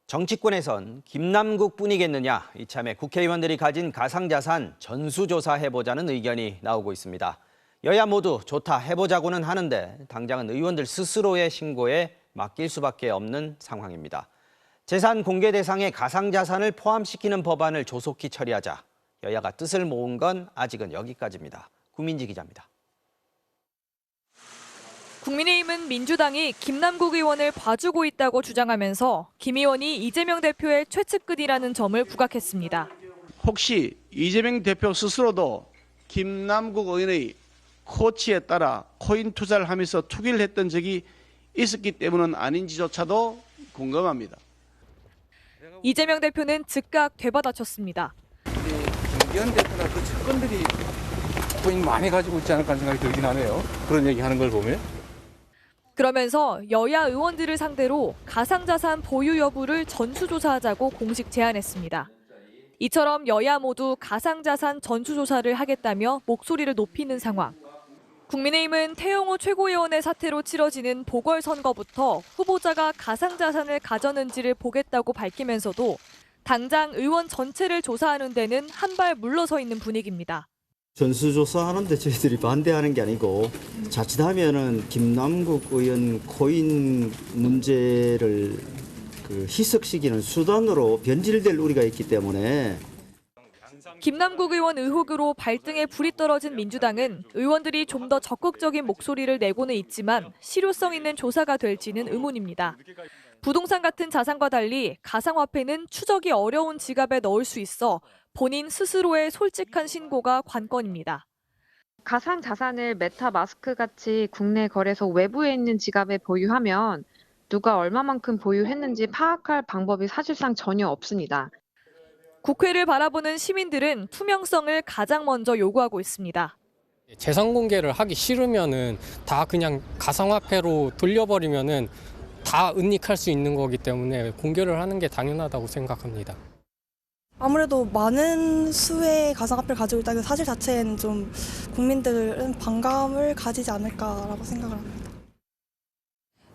정치권에선 김남국 뿐이겠느냐, 이참에 국회의원들이 가진 가상자산 전수조사해보자는 의견이 나오고 있습니다. 여야 모두 좋다 해보자고는 하는데 당장은 의원들 스스로의 신고에 맡길 수밖에 없는 상황입니다. 재산 공개 대상에 가상자산을 포함시키는 법안을 조속히 처리하자 여야가 뜻을 모은 건 아직은 여기까지입니다. 구민지 기자입니다. 국민의힘은 민주당이 김남국 의원을 봐주고 있다고 주장하면서 김 의원이 이재명 대표의 최측근이라는 점을 부각했습니다. 혹시 이재명 대표 스스로도 김남국 의원의 코치에 따라 코인 투자를 하면서 투기를 했던 적이 있었기 때문은 아닌지조차도 궁금합니다. 이재명 대표는 즉각 되받아쳤습니다. 김기현 대표나 그 측근들이 코인 많이 가지고 있지 않을까 하는 생각이 들긴 하네요. 그런 얘기하는 걸 보면. 그러면서 여야 의원들을 상대로 가상자산 보유 여부를 전수조사하자고 공식 제안했습니다. 이처럼 여야 모두 가상자산 전수조사를 하겠다며 목소리를 높이는 상황. 국민의힘은 태영호 최고위원의 사태로 치러지는 보궐선거부터 후보자가 가상자산을 가졌는지를 보겠다고 밝히면서도 당장 의원 전체를 조사하는 데는 한 발 물러서 있는 분위기입니다. 전수조사하는데 저희들이 반대하는 게 아니고 자칫하면은 김남국 의원 코인 문제를 희석시키는 수단으로 변질될 우려가 있기 때문에 김남국 의원 의혹으로 발등에 불이 떨어진 민주당은 의원들이 좀 더 적극적인 목소리를 내고는 있지만 실효성 있는 조사가 될지는 의문입니다. 부동산 같은 자산과 달리 가상화폐는 추적이 어려운 지갑에 넣을 수 있어 본인 스스로의 솔직한 신고가 관건입니다. 가상 자산을 메타마스크 같이 국내 거래소 외부에 있는 지갑에 보유하면 누가 얼마만큼 보유했는지 파악할 방법이 사실상 전혀 없습니다. 국회를 바라보는 시민들은 투명성을 가장 먼저 요구하고 있습니다. 재산 공개를 하기 싫으면은 다 그냥 가상화폐로 돌려버리면은 다 은닉할 수 있는 거기 때문에 공개를 하는 게 당연하다고 생각합니다. 아무래도 많은 수의 가상화폐를 가지고 있다는 사실 자체에는 좀 국민들은 반감을 가지지 않을까라고 생각을 합니다.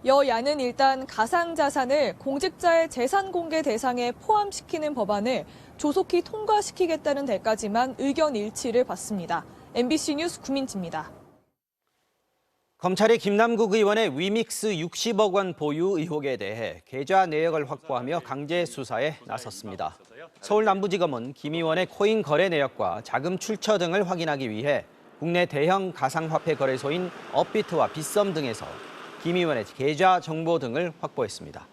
여야는 일단 가상자산을 공직자의 재산 공개 대상에 포함시키는 법안을 조속히 통과시키겠다는 데까지만 의견 일치를 봤습니다. MBC 뉴스 구민지입니다. 검찰이 김남국 의원의 위믹스 60억 원 보유 의혹에 대해 계좌 내역을 확보하며 강제 수사에 나섰습니다. 서울 남부지검은 김 의원의 코인 거래 내역과 자금 출처 등을 확인하기 위해 국내 대형 가상화폐 거래소인 업비트와 빗썸 등에서 김 의원의 계좌 정보 등을 확보했습니다.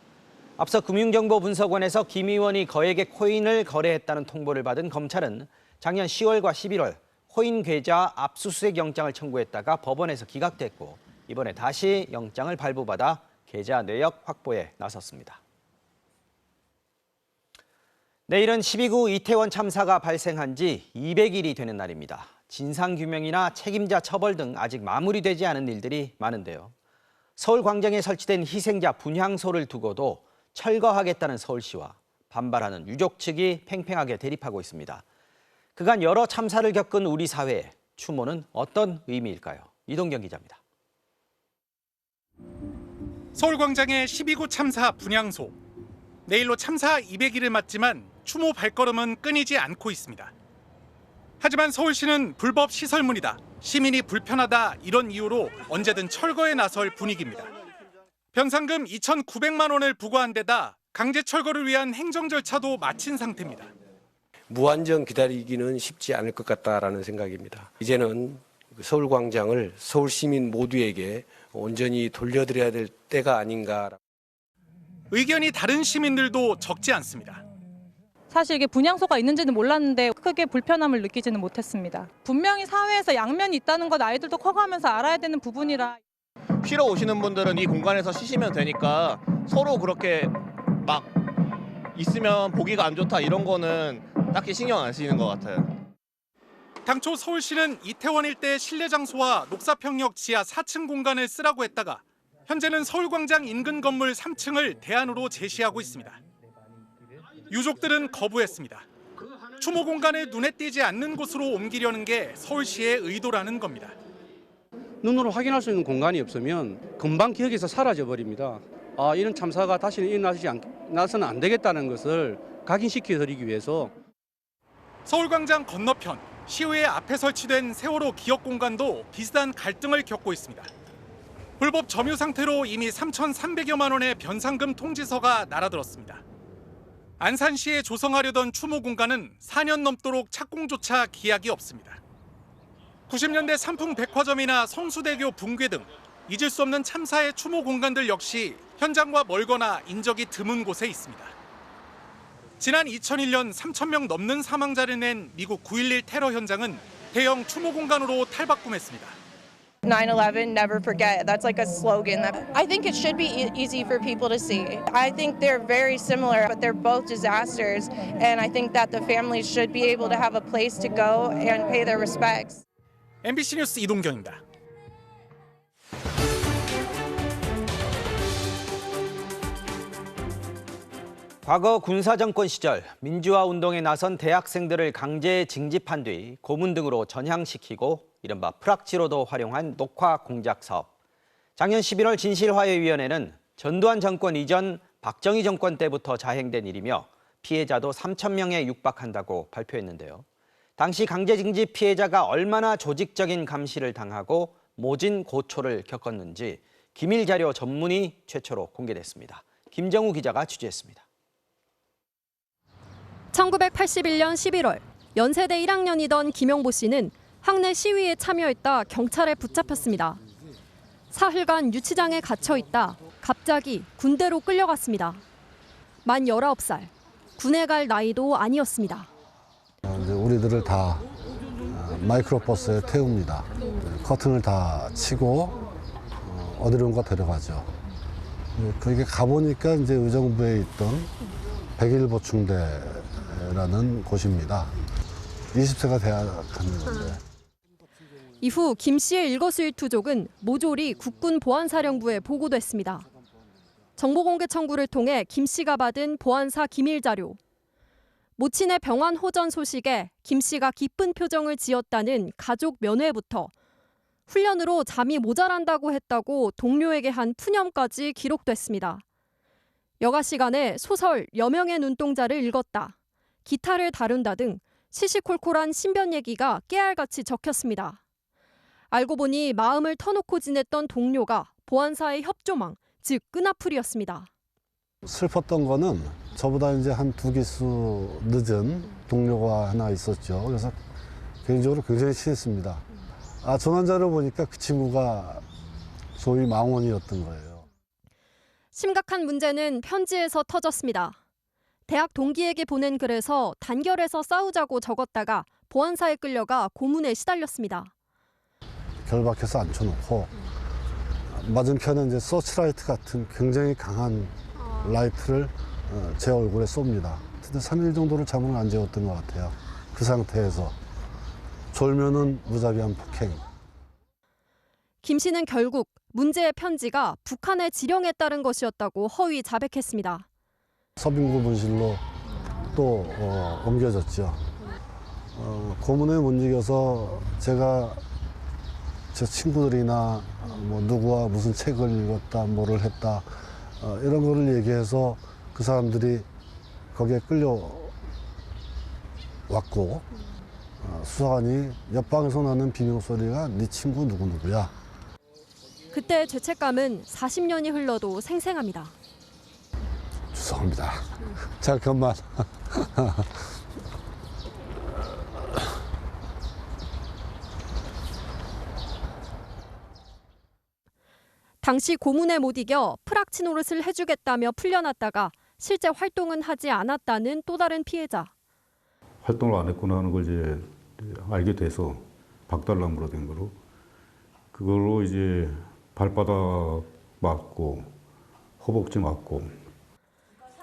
앞서 금융정보분석원에서 김 의원이 거액의 코인을 거래했다는 통보를 받은 검찰은 작년 10월과 11월 코인 계좌 압수수색 영장을 청구했다가 법원에서 기각됐고 이번에 다시 영장을 발부받아 계좌 내역 확보에 나섰습니다. 내일은 12구 이태원 참사가 발생한 지 200일이 되는 날입니다. 진상규명이나 책임자 처벌 등 아직 마무리되지 않은 일들이 많은데요. 서울 광장에 설치된 희생자 분향소를 두고도 철거하겠다는 서울시와 반발하는 유족 측이 팽팽하게 대립하고 있습니다. 그간 여러 참사를 겪은 우리 사회에 추모는 어떤 의미일까요? 이동경 기자입니다. 서울광장의 12구 참사 분향소. 내일로 참사 200일을 맞지만 추모 발걸음은 끊이지 않고 있습니다. 하지만 서울시는 불법 시설물이다, 시민이 불편하다 이런 이유로 언제든 철거에 나설 분위기입니다. 변상금 2,900만 원을 부과한 데다 강제 철거를 위한 행정 절차도 마친 상태입니다. 무한정 기다리기는 쉽지 않을 것 같다라는 생각입니다. 이제는 서울광장을 서울 시민 모두에게 온전히 돌려드려야 될 때가 아닌가. 의견이 다른 시민들도 적지 않습니다. 사실 이게 분향소가 있는지는 몰랐는데 크게 불편함을 느끼지는 못했습니다. 분명히 사회에서 양면이 있다는 것 아이들도 커가면서 알아야 되는 부분이라. 쉬러 오시는 분들은 이 공간에서 쉬시면 되니까 서로 그렇게 막 있으면 보기가 안 좋다 이런 거는 딱히 신경 안 쓰이는 것 같아요. 당초 서울시는 이태원 일대 실내 장소와 녹사평역 지하 4층 공간을 쓰라고 했다가 현재는 서울광장 인근 건물 3층을 대안으로 제시하고 있습니다. 유족들은 거부했습니다. 추모 공간을 눈에 띄지 않는 곳으로 옮기려는 게 서울시의 의도라는 겁니다. 눈으로 확인할 수 있는 공간이 없으면 금방 기억에서 사라져버립니다. 이런 참사가 다시는 일어나서는 안 되겠다는 것을 각인시켜드리기 위해서 서울광장 건너편 시의회 앞에 설치된 세월호 기억 공간도 비슷한 갈등을 겪고 있습니다. 불법 점유 상태로 이미 3,300여만 원의 변상금 통지서가 날아들었습니다. 안산시에 조성하려던 추모 공간은 4년 넘도록 착공조차 기약이 없습니다. 90년대 삼풍백화점이나 성수대교 붕괴 등 잊을 수 없는 참사의 추모 공간들 역시 현장과 멀거나 인적이 드문 곳에 있습니다. 지난 2001년 3,000명 넘는 사망자를 낸 미국 9.11 테러 현장은 대형 추모 공간으로 탈바꿈했습니다. 9/11, never forget. That's like a slogan. I think it should be easy for people to see. I think they're very similar, but they're both disasters. And I think that the families should be able to have a place to go and pay their respects. MBC 뉴스 이동경입니다. 과거 군사정권 시절 민주화 운동에 나선 대학생들을 강제 징집한 뒤 고문 등으로 전향시키고 이른바 프락치로도 활용한 녹화 공작 사업. 작년 11월 진실화해위원회는 전두환 정권 이전 박정희 정권 때부터 자행된 일이며 피해자도 3,000명에 육박한다고 발표했는데요. 당시 강제 징집 피해자가 얼마나 조직적인 감시를 당하고 모진 고초를 겪었는지 기밀 자료 전문이 최초로 공개됐습니다. 김정우 기자가 취재했습니다. 1981년 11월 연세대 1학년이던 김영보 씨는 학내 시위에 참여했다 경찰에 붙잡혔습니다. 사흘간 유치장에 갇혀 있다 갑자기 군대로 끌려갔습니다. 만 19살, 군에 갈 나이도 아니었습니다. 우리들을 다 마이크로버스에 태웁니다. 커튼을 다 치고 어디론가 데려가죠. 거기 가보니까 이제 의정부에 있던 101보충대라는 곳입니다. 20세가 돼야 하는 건데. 이후 김 씨의 일거수일투족은 모조리 국군 보안사령부에 보고됐습니다. 정보공개 청구를 통해 김 씨가 받은 보안사 기밀 자료. 모친의 병원 호전 소식에 김 씨가 기쁜 표정을 지었다는 가족 면회부터 훈련으로 잠이 모자란다고 했다고 동료에게 한 푸념까지 기록됐습니다. 여가 시간에 소설 여명의 눈동자를 읽었다, 기타를 다룬다 등 시시콜콜한 신변 얘기가 깨알같이 적혔습니다. 알고 보니 마음을 터놓고 지냈던 동료가 보안사의 협조망, 즉 끈앞풀이었습니다. 슬펐던 거는 저보다 이제 한 2기수 늦은 동료가 하나 있었죠. 그래서 개인적으로 굉장히 친했습니다. 전환자를 보니까 그 친구가 소위 망원이었던 거예요. 심각한 문제는 편지에서 터졌습니다. 대학 동기에게 보낸 글에서 단결해서 싸우자고 적었다가 보안사에 끌려가 고문에 시달렸습니다. 결박해서 앉혀놓고 맞은편에 이제 서치라이트 같은 굉장히 강한 라이트를 제 얼굴에 쏩니다. 근데 3일 정도를 잠을 안 재웠던 것 같아요. 그 상태에서 졸면은 무자비한 폭행. 김 씨는 결국 문제의 편지가 북한의 지령에 따른 것이었다고 허위 자백했습니다. 서빙구 분실로 또 옮겨졌죠. 고문에 못 이겨서 제가 제 친구들이나 뭐 누구와 무슨 책을 읽었다, 뭐를 했다 이런 거를 얘기해서 그 사람들이 거기에 끌려왔고 수사관이 옆방에서 나는 비명소리가 네 친구 누구누구야. 그때 죄책감은 40년이 흘러도 생생합니다. 죄송합니다. 잠깐만. 당시 고문에 못 이겨 프락치 노릇을 해주겠다며 풀려났다가 실제 활동은 하지 않았다는 또 다른 피해자. 활동을 안 했구나 하는 걸 이제 알게 돼서 박달남으로 된 거로 그걸로 이제 발바닥 맞고 허벅지 맞고.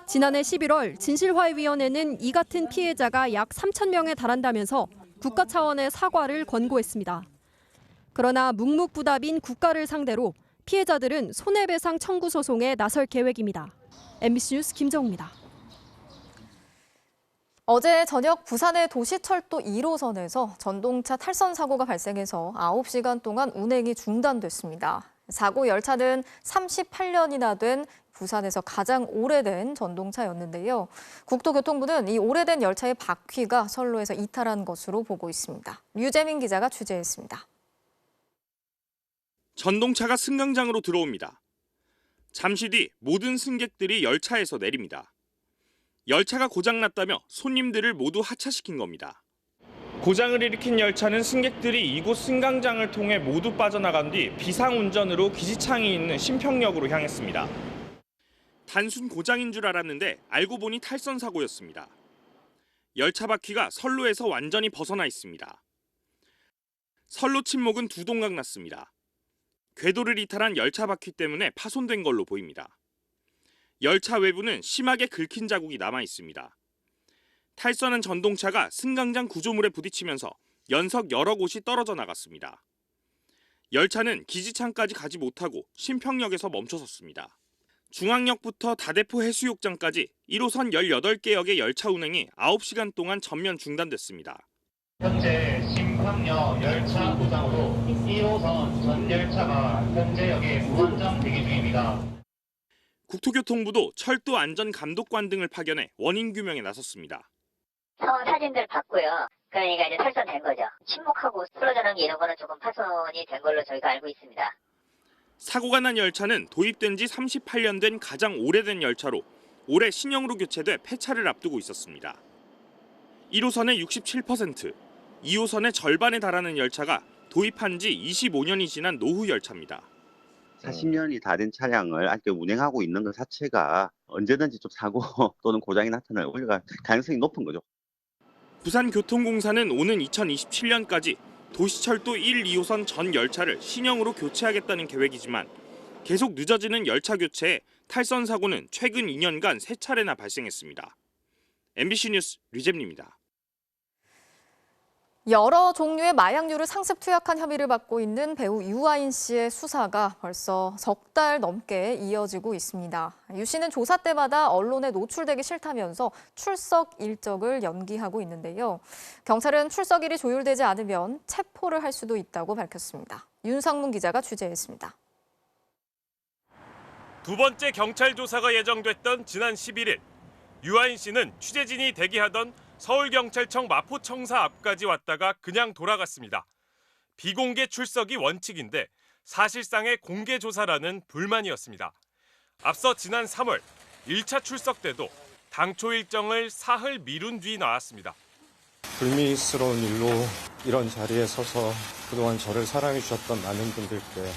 지난해 11월 진실화해위원회는 이 같은 피해자가 약 3,000명에 달한다면서 국가 차원의 사과를 권고했습니다. 그러나 묵묵부답인 국가를 상대로 피해자들은 손해배상 청구 소송에 나설 계획입니다. MBC 뉴스 김정우입니다. 어제 저녁 부산의 도시철도 1호선에서 전동차 탈선 사고가 발생해서 9시간 동안 운행이 중단됐습니다. 사고 열차는 38년이나 된 부산에서 가장 오래된 전동차였는데요. 국토교통부는 이 오래된 열차의 바퀴가 선로에서 이탈한 것으로 보고 있습니다. 류재민 기자가 취재했습니다. 전동차가 승강장으로 들어옵니다. 잠시 뒤 모든 승객들이 열차에서 내립니다. 열차가 고장났다며 손님들을 모두 하차시킨 겁니다. 고장을 일으킨 열차는 승객들이 이곳 승강장을 통해 모두 빠져나간 뒤 비상운전으로 기지창이 있는 신평역으로 향했습니다. 단순 고장인 줄 알았는데 알고 보니 탈선 사고였습니다. 열차 바퀴가 선로에서 완전히 벗어나 있습니다. 선로 침목은 두 동강 났습니다. 궤도를 이탈한 열차 바퀴 때문에 파손된 걸로 보입니다. 열차 외부는 심하게 긁힌 자국이 남아 있습니다. 탈선한 전동차가 승강장 구조물에 부딪히면서 연석 여러 곳이 떨어져 나갔습니다. 열차는 기지창까지 가지 못하고 신평역에서 멈춰섰습니다. 중앙역부터 다대포 해수욕장까지 1호선 18개 역의 열차 운행이 9시간 동안 전면 중단됐습니다. 현재 신평역 열차 고장으로 1호선 전 열차가 현재 역에 무한정 대기 중입니다. 국토교통부도 철도 안전감독관 등을 파견해 원인 규명에 나섰습니다. 상황 사진들 봤고요. 그러니까 이제 탈선된 거죠. 침묵하고 쓰러져나간 게 이런 거는 조금 파손이 된 걸로 저희가 알고 있습니다. 사고가 난 열차는 도입된 지 38년 된 가장 오래된 열차로 올해 신형으로 교체돼 폐차를 앞두고 있었습니다. 1호선의 67%, 2호선의 절반에 달하는 열차가 도입한 지 25년이 지난 노후 열차입니다. 40년이 다 된 차량을 아직 운행하고 있는 것 자체가 언제든지 좀 사고 또는 고장이 나타날 우려가 가능성이 높은 거죠. 부산교통공사는 오는 2027년까지 도시철도 1, 2호선 전 열차를 신형으로 교체하겠다는 계획이지만 계속 늦어지는 열차 교체에 탈선 사고는 최근 2년간 3차례나 발생했습니다. MBC 뉴스 류재민입니다. 여러 종류의 마약류를 상습 투약한 혐의를 받고 있는 배우 유아인 씨의 수사가 벌써 석 달 넘게 이어지고 있습니다. 유 씨는 조사 때마다 언론에 노출되기 싫다면서 출석 일정을 연기하고 있는데요. 경찰은 출석일이 조율되지 않으면 체포를 할 수도 있다고 밝혔습니다. 윤상문 기자가 취재했습니다. 두 번째 경찰 조사가 예정됐던 지난 11일, 유아인 씨는 취재진이 대기하던 서울경찰청 마포청사 앞까지 왔다가 그냥 돌아갔습니다. 비공개 출석이 원칙인데 사실상의 공개 조사라는 불만이었습니다. 앞서 지난 3월 1차 출석 때도 당초 일정을 사흘 미룬 뒤 나왔습니다. 불미스러운 일로 이런 자리에 서서 그동안 저를 사랑해 주셨던 많은 분들께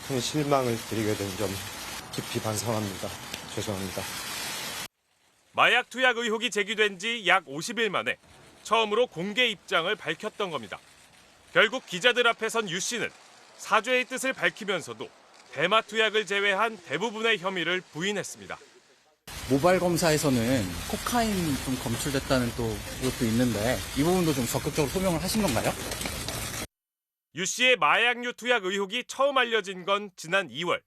큰 실망을 드리게 된 점 깊이 반성합니다. 죄송합니다. 마약 투약 의혹이 제기된 지 약 50일 만에 처음으로 공개 입장을 밝혔던 겁니다. 결국 기자들 앞에 선 유 씨는 사죄의 뜻을 밝히면서도 대마 투약을 제외한 대부분의 혐의를 부인했습니다. 모바일 검사에서는 코카인 좀 검출됐다는 또 그것도 있는데 이 부분도 좀 적극적으로 소명을 하신 건가요? 유 씨의 마약류 투약 의혹이 처음 알려진 건 지난 2월.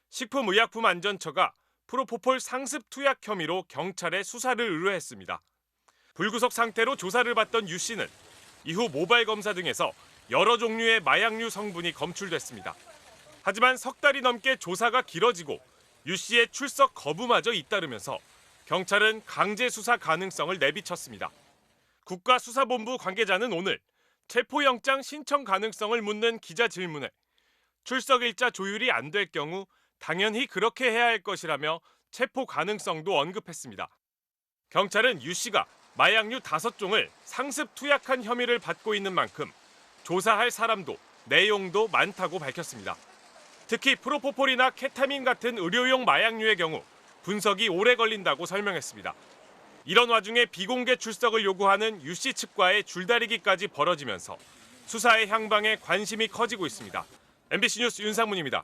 식품의약품안전처가 프로포폴 상습 투약 혐의로 경찰에 수사를 의뢰했습니다. 불구속 상태로 조사를 받던 유 씨는 이후 모발 검사 등에서 여러 종류의 마약류 성분이 검출됐습니다. 하지만 석 달이 넘게 조사가 길어지고 유 씨의 출석 거부마저 잇따르면서 경찰은 강제 수사 가능성을 내비쳤습니다. 국가수사본부 관계자는 오늘 체포영장 신청 가능성을 묻는 기자 질문에 출석일자 조율이 안 될 경우 당연히 그렇게 해야 할 것이라며 체포 가능성도 언급했습니다. 경찰은 유 씨가 마약류 5종을 상습 투약한 혐의를 받고 있는 만큼 조사할 사람도 내용도 많다고 밝혔습니다. 특히 프로포폴이나 케타민 같은 의료용 마약류의 경우 분석이 오래 걸린다고 설명했습니다. 이런 와중에 비공개 출석을 요구하는 유 씨 측과의 줄다리기까지 벌어지면서 수사의 향방에 관심이 커지고 있습니다. MBC 뉴스 윤상문입니다.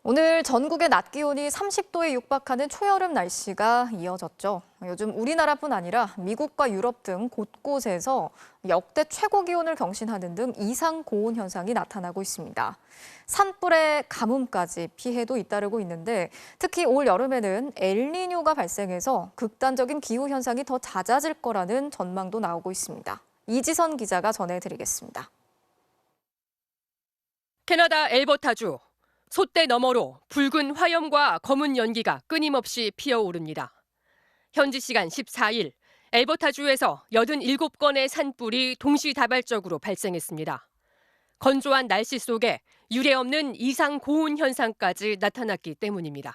오늘 전국의 낮 기온이 30도에 육박하는 초여름 날씨가 이어졌죠. 요즘 우리나라뿐 아니라 미국과 유럽 등 곳곳에서 역대 최고 기온을 경신하는 등 이상 고온 현상이 나타나고 있습니다. 산불의 가뭄까지 피해도 잇따르고 있는데 특히 올 여름에는 엘니뇨가 발생해서 극단적인 기후 현상이 더 잦아질 거라는 전망도 나오고 있습니다. 이지선 기자가 전해드리겠습니다. 캐나다 엘버타주. 솥대 너머로 붉은 화염과 검은 연기가 끊임없이 피어오릅니다. 현지 시간 14일 엘버타주에서 87건의 산불이 동시다발적으로 발생했습니다. 건조한 날씨 속에 유례없는 이상 고온 현상까지 나타났기 때문입니다.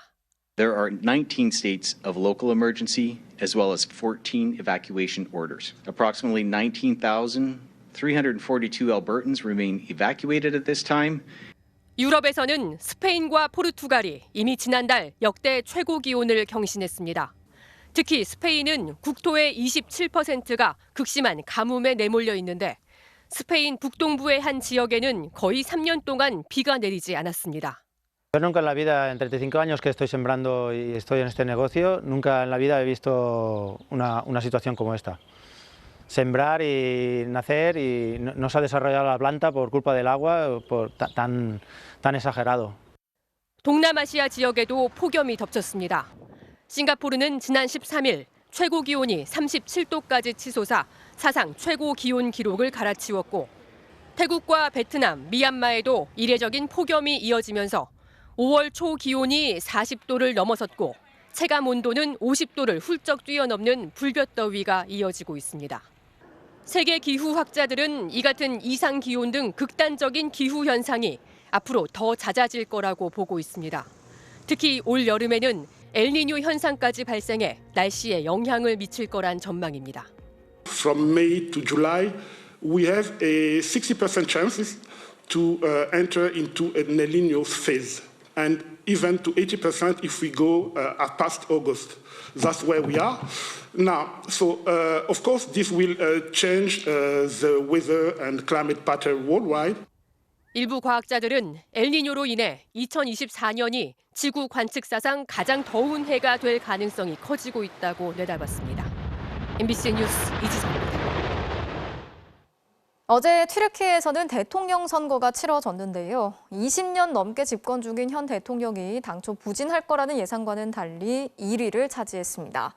There are 19 states of local emergency as well as 14 evacuation orders. Approximately 19,342 Albertans remain evacuated at this time. 유럽에서는 스페인과 포르투갈이 이미 지난달 역대 최고 기온을 경신했습니다. 특히 스페인은 국토의 27%가 극심한 가뭄에 내몰려 있는데 스페인 북동부의 한 지역에는 거의 3년 동안 비가 내리지 않았습니다. Yo nunca en la vida, en 35 años que estoy sembrando y estoy en este negocio, nunca en la vida he visto una situación como esta. Sembrar y nacer y no se ha desarrollado la planta por culpa del agua tan exagerado. 동남아시아 지역에도 폭염이 덮쳤습니다. 싱가포르는 지난 13일 최고 기온이 37도까지 치솟아 사상 최고 기온 기록을 갈아치웠고 태국과 베트남, 미얀마에도 이례적인 폭염이 이어지면서 5월 초 기온이 40도를 넘어섰고 체감 온도는 50도를 훌쩍 뛰어넘는 불볕더위가 이어지고 있습니다. 세계 기후학자들은 이 같은 이상 기온 등 극단적인 기후 현상이 앞으로 더 잦아질 거라고 보고 있습니다. 특히 올 여름에는 엘니뇨 현상까지 발생해 날씨에 영향을 미칠 거란 전망입니다. From May to July, we have a 60% chance to enter into an El Niño phase, and even to 80% if we go past August. That's where we are now. So, of course, this will change the weather and climate pattern worldwide. 일부 과학자들은 엘니뇨로 인해 2024년이 지구 관측사상 가장 더운 해가 될 가능성이 커지고 있다고 내다봤습니다. MBC 뉴스 이지선입니다. 어제 튀르키예에서는 대통령 선거가 치러졌는데요. 20년 넘게 집권 중인 현 대통령이 당초 부진할 거라는 예상과는 달리 1위를 차지했습니다.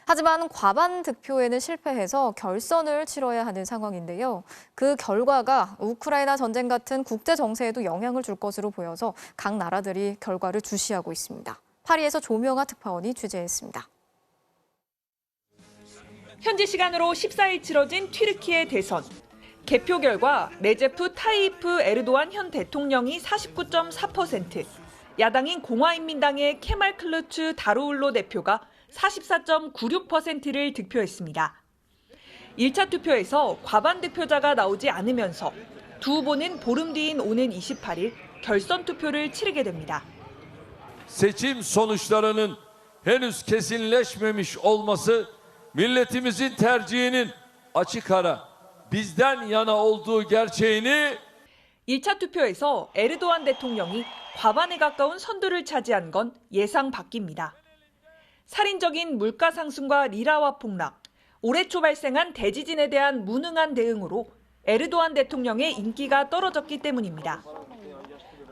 하지만 과반 득표에는 실패해서 결선을 치러야 하는 상황인데요. 그 결과가 우크라이나 전쟁 같은 국제 정세에도 영향을 줄 것으로 보여서 각 나라들이 결과를 주시하고 있습니다. 파리에서 조명아 특파원이 취재했습니다. 현지 시간으로 14일 치러진 튀르키예 대선. 개표 결과 레제프 타이이프 에르도안 현 대통령이 49.4%, 야당인 공화인민당의 케말 클루츠 다루울로 대표가 44.96%를 득표했습니다. 1차 투표에서 과반 득표자가 나오지 않으면서 두 후보는 보름 뒤인 오는 28일 결선 투표를 치르게 됩니다. Seçim sonuçlarının henüz kesinleşmemiş olması milletimizin tercihinin açık ara bizden yana olduğu gerçeğini 1차 투표에서 에르도안 대통령이 과반에 가까운 선두를 차지한 건 예상 밖입니다. 살인적인 물가 상승과 리라화 폭락, 올해 초 발생한 대지진에 대한 무능한 대응으로 에르도안 대통령의 인기가 떨어졌기 때문입니다.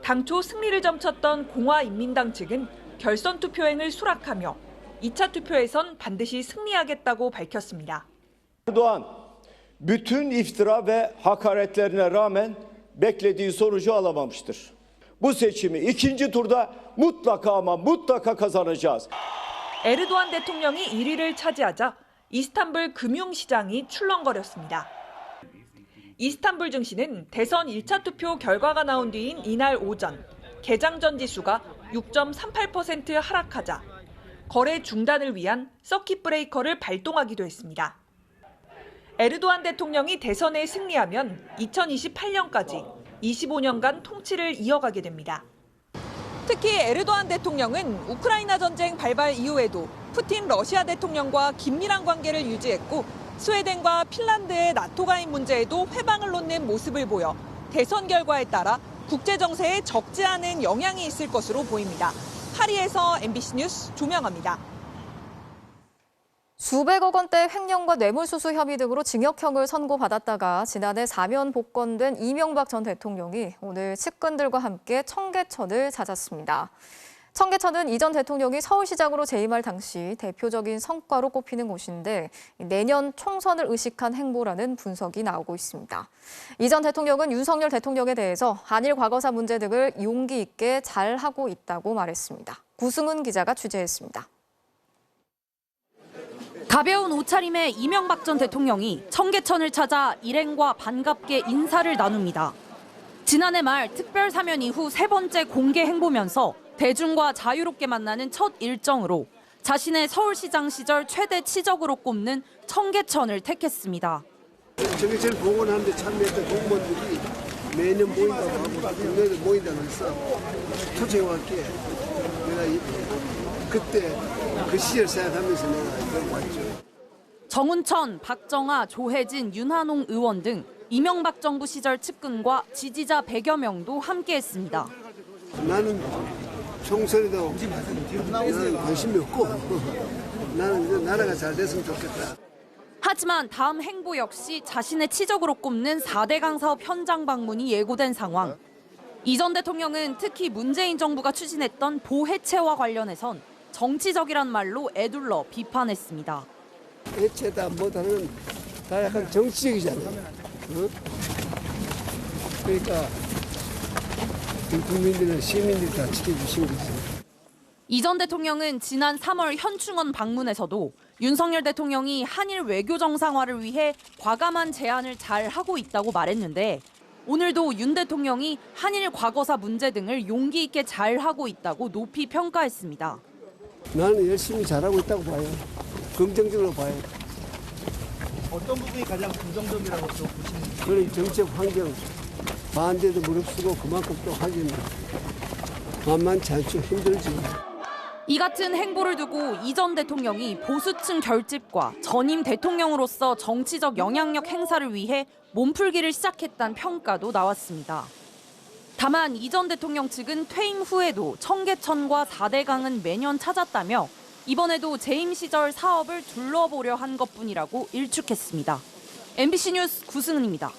당초 승리를 점쳤던 공화인민당 측은 결선 투표행을 수락하며 2차 투표에선 반드시 승리하겠다고 밝혔습니다. Erdoğan bütün iftira ve hakaretlerine rağmen beklediği sonucu alamamıştır. Bu seçimi ikinci turda mutlaka ama mutlaka kazanacağız. 에르도안 대통령이 1위를 차지하자 이스탄불 금융시장이 출렁거렸습니다. 이스탄불 증시는 대선 1차 투표 결과가 나온 뒤인 이날 오전 개장전 지수가 6.38% 하락하자 거래 중단을 위한 서킷 브레이커를 발동하기도 했습니다. 에르도안 대통령이 대선에 승리하면 2028년까지 25년간 통치를 이어가게 됩니다. 특히 에르도안 대통령은 우크라이나 전쟁 발발 이후에도 푸틴 러시아 대통령과 긴밀한 관계를 유지했고 스웨덴과 핀란드의 나토 가입 문제에도 회방을 놓는 모습을 보여 대선 결과에 따라 국제 정세에 적지 않은 영향이 있을 것으로 보입니다. 파리에서 MBC 뉴스 조명아입니다. 수백억 원대 횡령과 뇌물수수 혐의 등으로 징역형을 선고받았다가 지난해 사면 복권된 이명박 전 대통령이 오늘 측근들과 함께 청계천을 찾았습니다. 청계천은 이 전 대통령이 서울시장으로 재임할 당시 대표적인 성과로 꼽히는 곳인데 내년 총선을 의식한 행보라는 분석이 나오고 있습니다. 이 전 대통령은 윤석열 대통령에 대해서 한일 과거사 문제 등을 용기 있게 잘하고 있다고 말했습니다. 구승은 기자가 취재했습니다. 가벼운 옷차림의 이명박 전 대통령이 청계천을 찾아 일행과 반갑게 인사를 나눕니다. 지난해 말 특별 사면 이후 세 번째 공개 행보면서 대중과 자유롭게 만나는 첫 일정으로 자신의 서울시장 시절 최대 치적으로 꼽는 청계천을 택했습니다. 청계천 복원하는데 참여했던 공무원들이 매년 모인다고 하고 국내에도 모인다고 해서 초청해왔기에 내가 그때 그 시절 생각하면서 내가 왔죠. 정운천, 박정아, 조혜진, 윤한홍 의원 등 이명박 정부 시절 측근과 지지자 100여 명도 함께했습니다. 나는 총선에도 나는 관심이 없고 나는 나라가 잘 됐으면 좋겠다. 하지만 다음 행보 역시 자신의 치적으로 꼽는 4대강 사업 현장 방문이 예고된 상황. 이 전 대통령은 특히 문재인 정부가 추진했던 보해체와 관련해선 정치적이란 말로 애둘러 비판했습니다. 해체다 뭐다는 다 약간 정치적이잖아요. 어? 그러니까 국민들은 시민들이 다 지켜주신 거지. 이 전 대통령은 지난 3월 현충원 방문에서도 윤석열 대통령이 한일 외교 정상화를 위해 과감한 제안을 잘 하고 있다고 말했는데 오늘도 윤 대통령이 한일 과거사 문제 등을 용기 있게 잘 하고 있다고 높이 평가했습니다. 나는 열심히 잘하고 있다고 봐요. 긍정적으로 봐요. 어떤 부분이 가장 긍정적이라고 또 보시는지? 그런 정책 환경, 반대도 무릅쓰고 그만큼 또 하긴 만만치 않죠. 힘들지. 이 같은 행보를 두고 이 전 대통령이 보수층 결집과 전임 대통령으로서 정치적 영향력 행사를 위해 몸풀기를 시작했다는 평가도 나왔습니다. 다만 이 전 대통령 측은 퇴임 후에도 청계천과 4대강은 매년 찾았다며 이번에도 재임 시절 사업을 둘러보려 한 것뿐이라고 일축했습니다. MBC 뉴스 구승은입니다.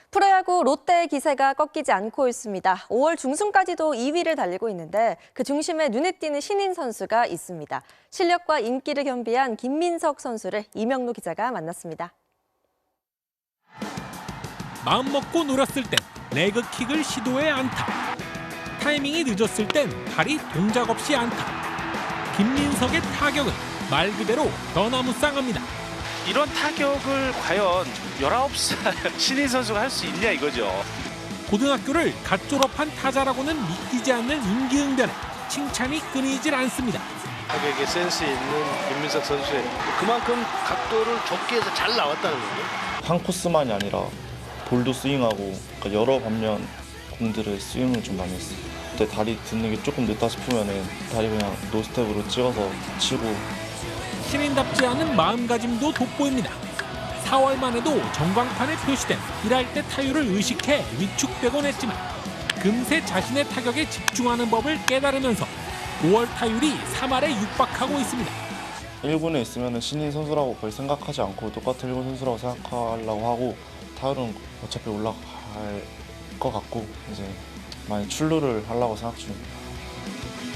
프로야구 롯데의 기세가 꺾이지 않고 있습니다. 5월 중순까지도 2위를 달리고 있는데 그 중심에 눈에 띄는 신인 선수가 있습니다. 실력과 인기를 겸비한 김민석 선수를 이명로 기자가 만났습니다. 마음 먹고 놀았을 땐 레그킥을 시도해 안타. 타이밍이 늦었을 땐 발이 동작 없이 안타. 김민석의 타격은 말 그대로 변화무쌍합니다. 이런 타격을 과연 19살 신인 선수가 할 수 있냐 이거죠. 고등학교를 갓 졸업한 타자라고는 믿기지 않는 임기응변에 칭찬이 끊이질 않습니다. 타격에 센스 있는 김민석 선수의 그만큼 각도를 좁게 해서 잘 나왔다는 거죠. 한 코스만이 아니라 볼도 스윙하고 그러니까 여러 반면 공들을 스윙을 좀 많이 했어요. 그때 다리 듣는 게 조금 늦다 싶으면은 다리 그냥 노스텝으로 찍어서 치고. 신인답지 않은 마음가짐도 돋보입니다. 4월만 해도 전광판에 표시된 일할 때 타율을 의식해 위축되곤 했지만 금세 자신의 타격에 집중하는 법을 깨달으면서 5월 타율이 3할에 육박하고 있습니다. 1군에 있으면 신인 선수라고 별 생각하지 않고 똑같은 1군 선수라고 생각하려고 하고 타율은 어차피 올라갈 것 같고 이제 많이 출루를 하려고 생각 중입니다.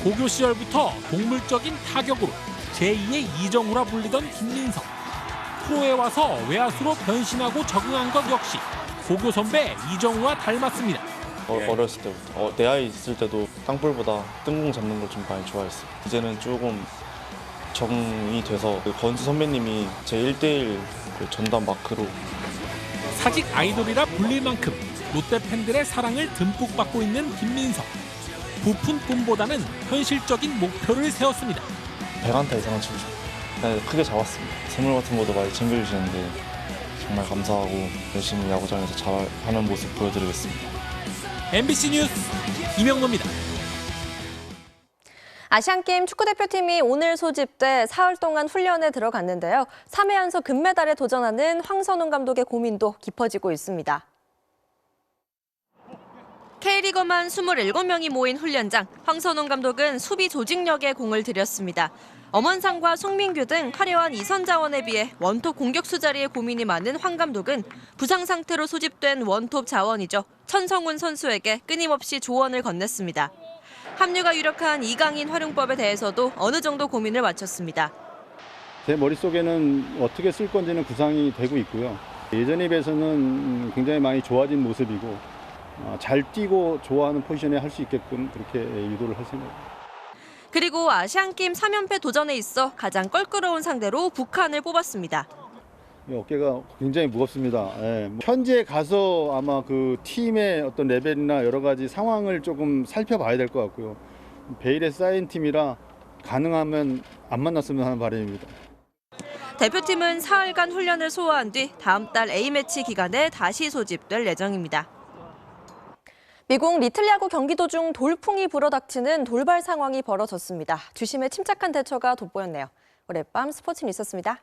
고교 시절부터 동물적인 타격으로 제2의 이정우라 불리던 김민석. 프로에 와서 외야수로 변신하고 적응한 것 역시 고교 선배 이정우와 닮았습니다. 어렸을 때부터 내 아이 있을 때도 땅볼보다 뜬공 잡는 걸 좀 많이 좋아했어요. 이제는 조금 적응이 돼서 권수 선배님이 제 1대1 전담 마크로 사직 아이돌이라 불릴 만큼 롯데 팬들의 사랑을 듬뿍 받고 있는 김민석. 부푼 꿈보다는 현실적인 목표를 세웠습니다. 100안타 이상은 치고 싶어요. 크게 잡았습니다. 선물 같은 것도 많이 챙겨주시는데 정말 감사하고 열심히 야구장에서 잘하는 모습 보여드리겠습니다. MBC 뉴스 이명노입니다. 아시안게임 축구대표팀이 오늘 소집돼 사흘 동안 훈련에 들어갔는데요. 3회 연속 금메달에 도전하는 황선홍 감독의 고민도 깊어지고 있습니다. K리거만 27명이 모인 훈련장, 황선홍 감독은 수비 조직력에 공을 들였습니다. 엄원상과 송민규 등 화려한 이선 자원에 비해 원톱 공격수 자리에 고민이 많은 황 감독은 부상 상태로 소집된 원톱 자원이죠. 천성훈 선수에게 끊임없이 조언을 건넸습니다. 합류가 유력한 이강인 활용법에 대해서도 어느 정도 고민을 마쳤습니다. 제 머릿속에는 어떻게 쓸 건지는 구상이 되고 있고요. 예전에 비해서는 굉장히 많이 좋아진 모습이고 잘 뛰고 좋아하는 포지션에 할 수 있게끔 그렇게 유도를 할 생각입니다. 그리고 아시안게임 3연패 도전에 있어 가장 껄끄러운 상대로 북한을 뽑았습니다. 어깨가 굉장히 무겁습니다. 현지에 가서 아마 그 팀의 어떤 레벨이나 여러 가지 상황을 조금 살펴봐야 될 것 같고요. 베일에 쌓인 팀이라 가능하면 안 만났으면 하는 바람입니다. 대표팀은 사흘간 훈련을 소화한 뒤 다음 달 A매치 기간에 다시 소집될 예정입니다. 미국 리틀 야구 경기 도중 돌풍이 불어닥치는 돌발 상황이 벌어졌습니다. 주심의 침착한 대처가 돋보였네요. 오늘 밤 스포츠 뉴스였습니다.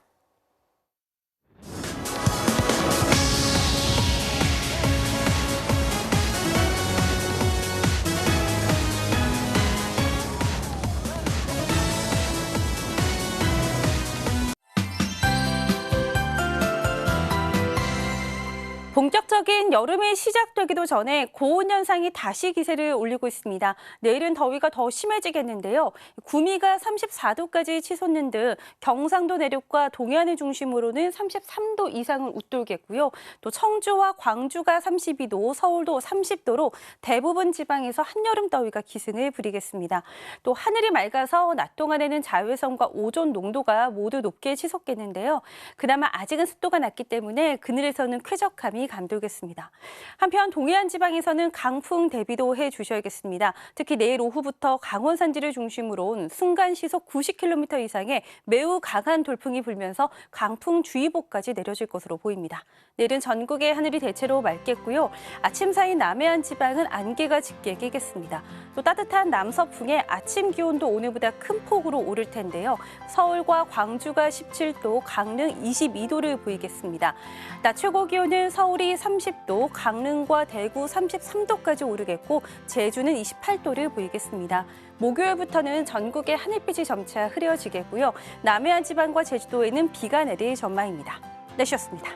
본격적인 여름이 시작되기도 전에 고온 현상이 다시 기세를 올리고 있습니다. 내일은 더위가 더 심해지겠는데요. 구미가 34도까지 치솟는 등 경상도 내륙과 동해안을 중심으로는 33도 이상을 웃돌겠고요. 또 청주와 광주가 32도, 서울도 30도로 대부분 지방에서 한여름 더위가 기승을 부리겠습니다. 또 하늘이 맑아서 낮 동안에는 자외선과 오존 농도가 모두 높게 치솟겠는데요. 그나마 아직은 습도가 낮기 때문에 그늘에서는 쾌적함이 감돌겠습니다. 한편 동해안 지방에서는 강풍 대비도 해주셔야겠습니다. 특히 내일 오후부터 강원 산지를 중심으로 순간 시속 90km 이상의 매우 강한 돌풍이 불면서 강풍주의보까지 내려질 것으로 보입니다. 내일은 전국의 하늘이 대체로 맑겠고요. 아침 사이 남해안 지방은 안개가 짙게 끼겠습니다. 또 따뜻한 남서풍에 아침 기온도 오늘보다 큰 폭으로 오를 텐데요. 서울과 광주가 17도, 강릉 22도를 보이겠습니다. 낮 최고 기온은 서울이 30도, 강릉과 대구 33도까지 오르겠고 제주는 28도를 보이겠습니다. 목요일부터는 전국의 하늘빛이 점차 흐려지겠고요. 남해안 지방과 제주도에는 비가 내릴 전망입니다. 내쉬었습니다.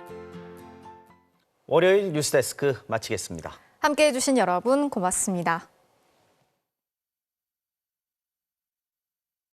월요일 뉴스데스크 마치겠습니다. 함께해 주신 여러분 고맙습니다.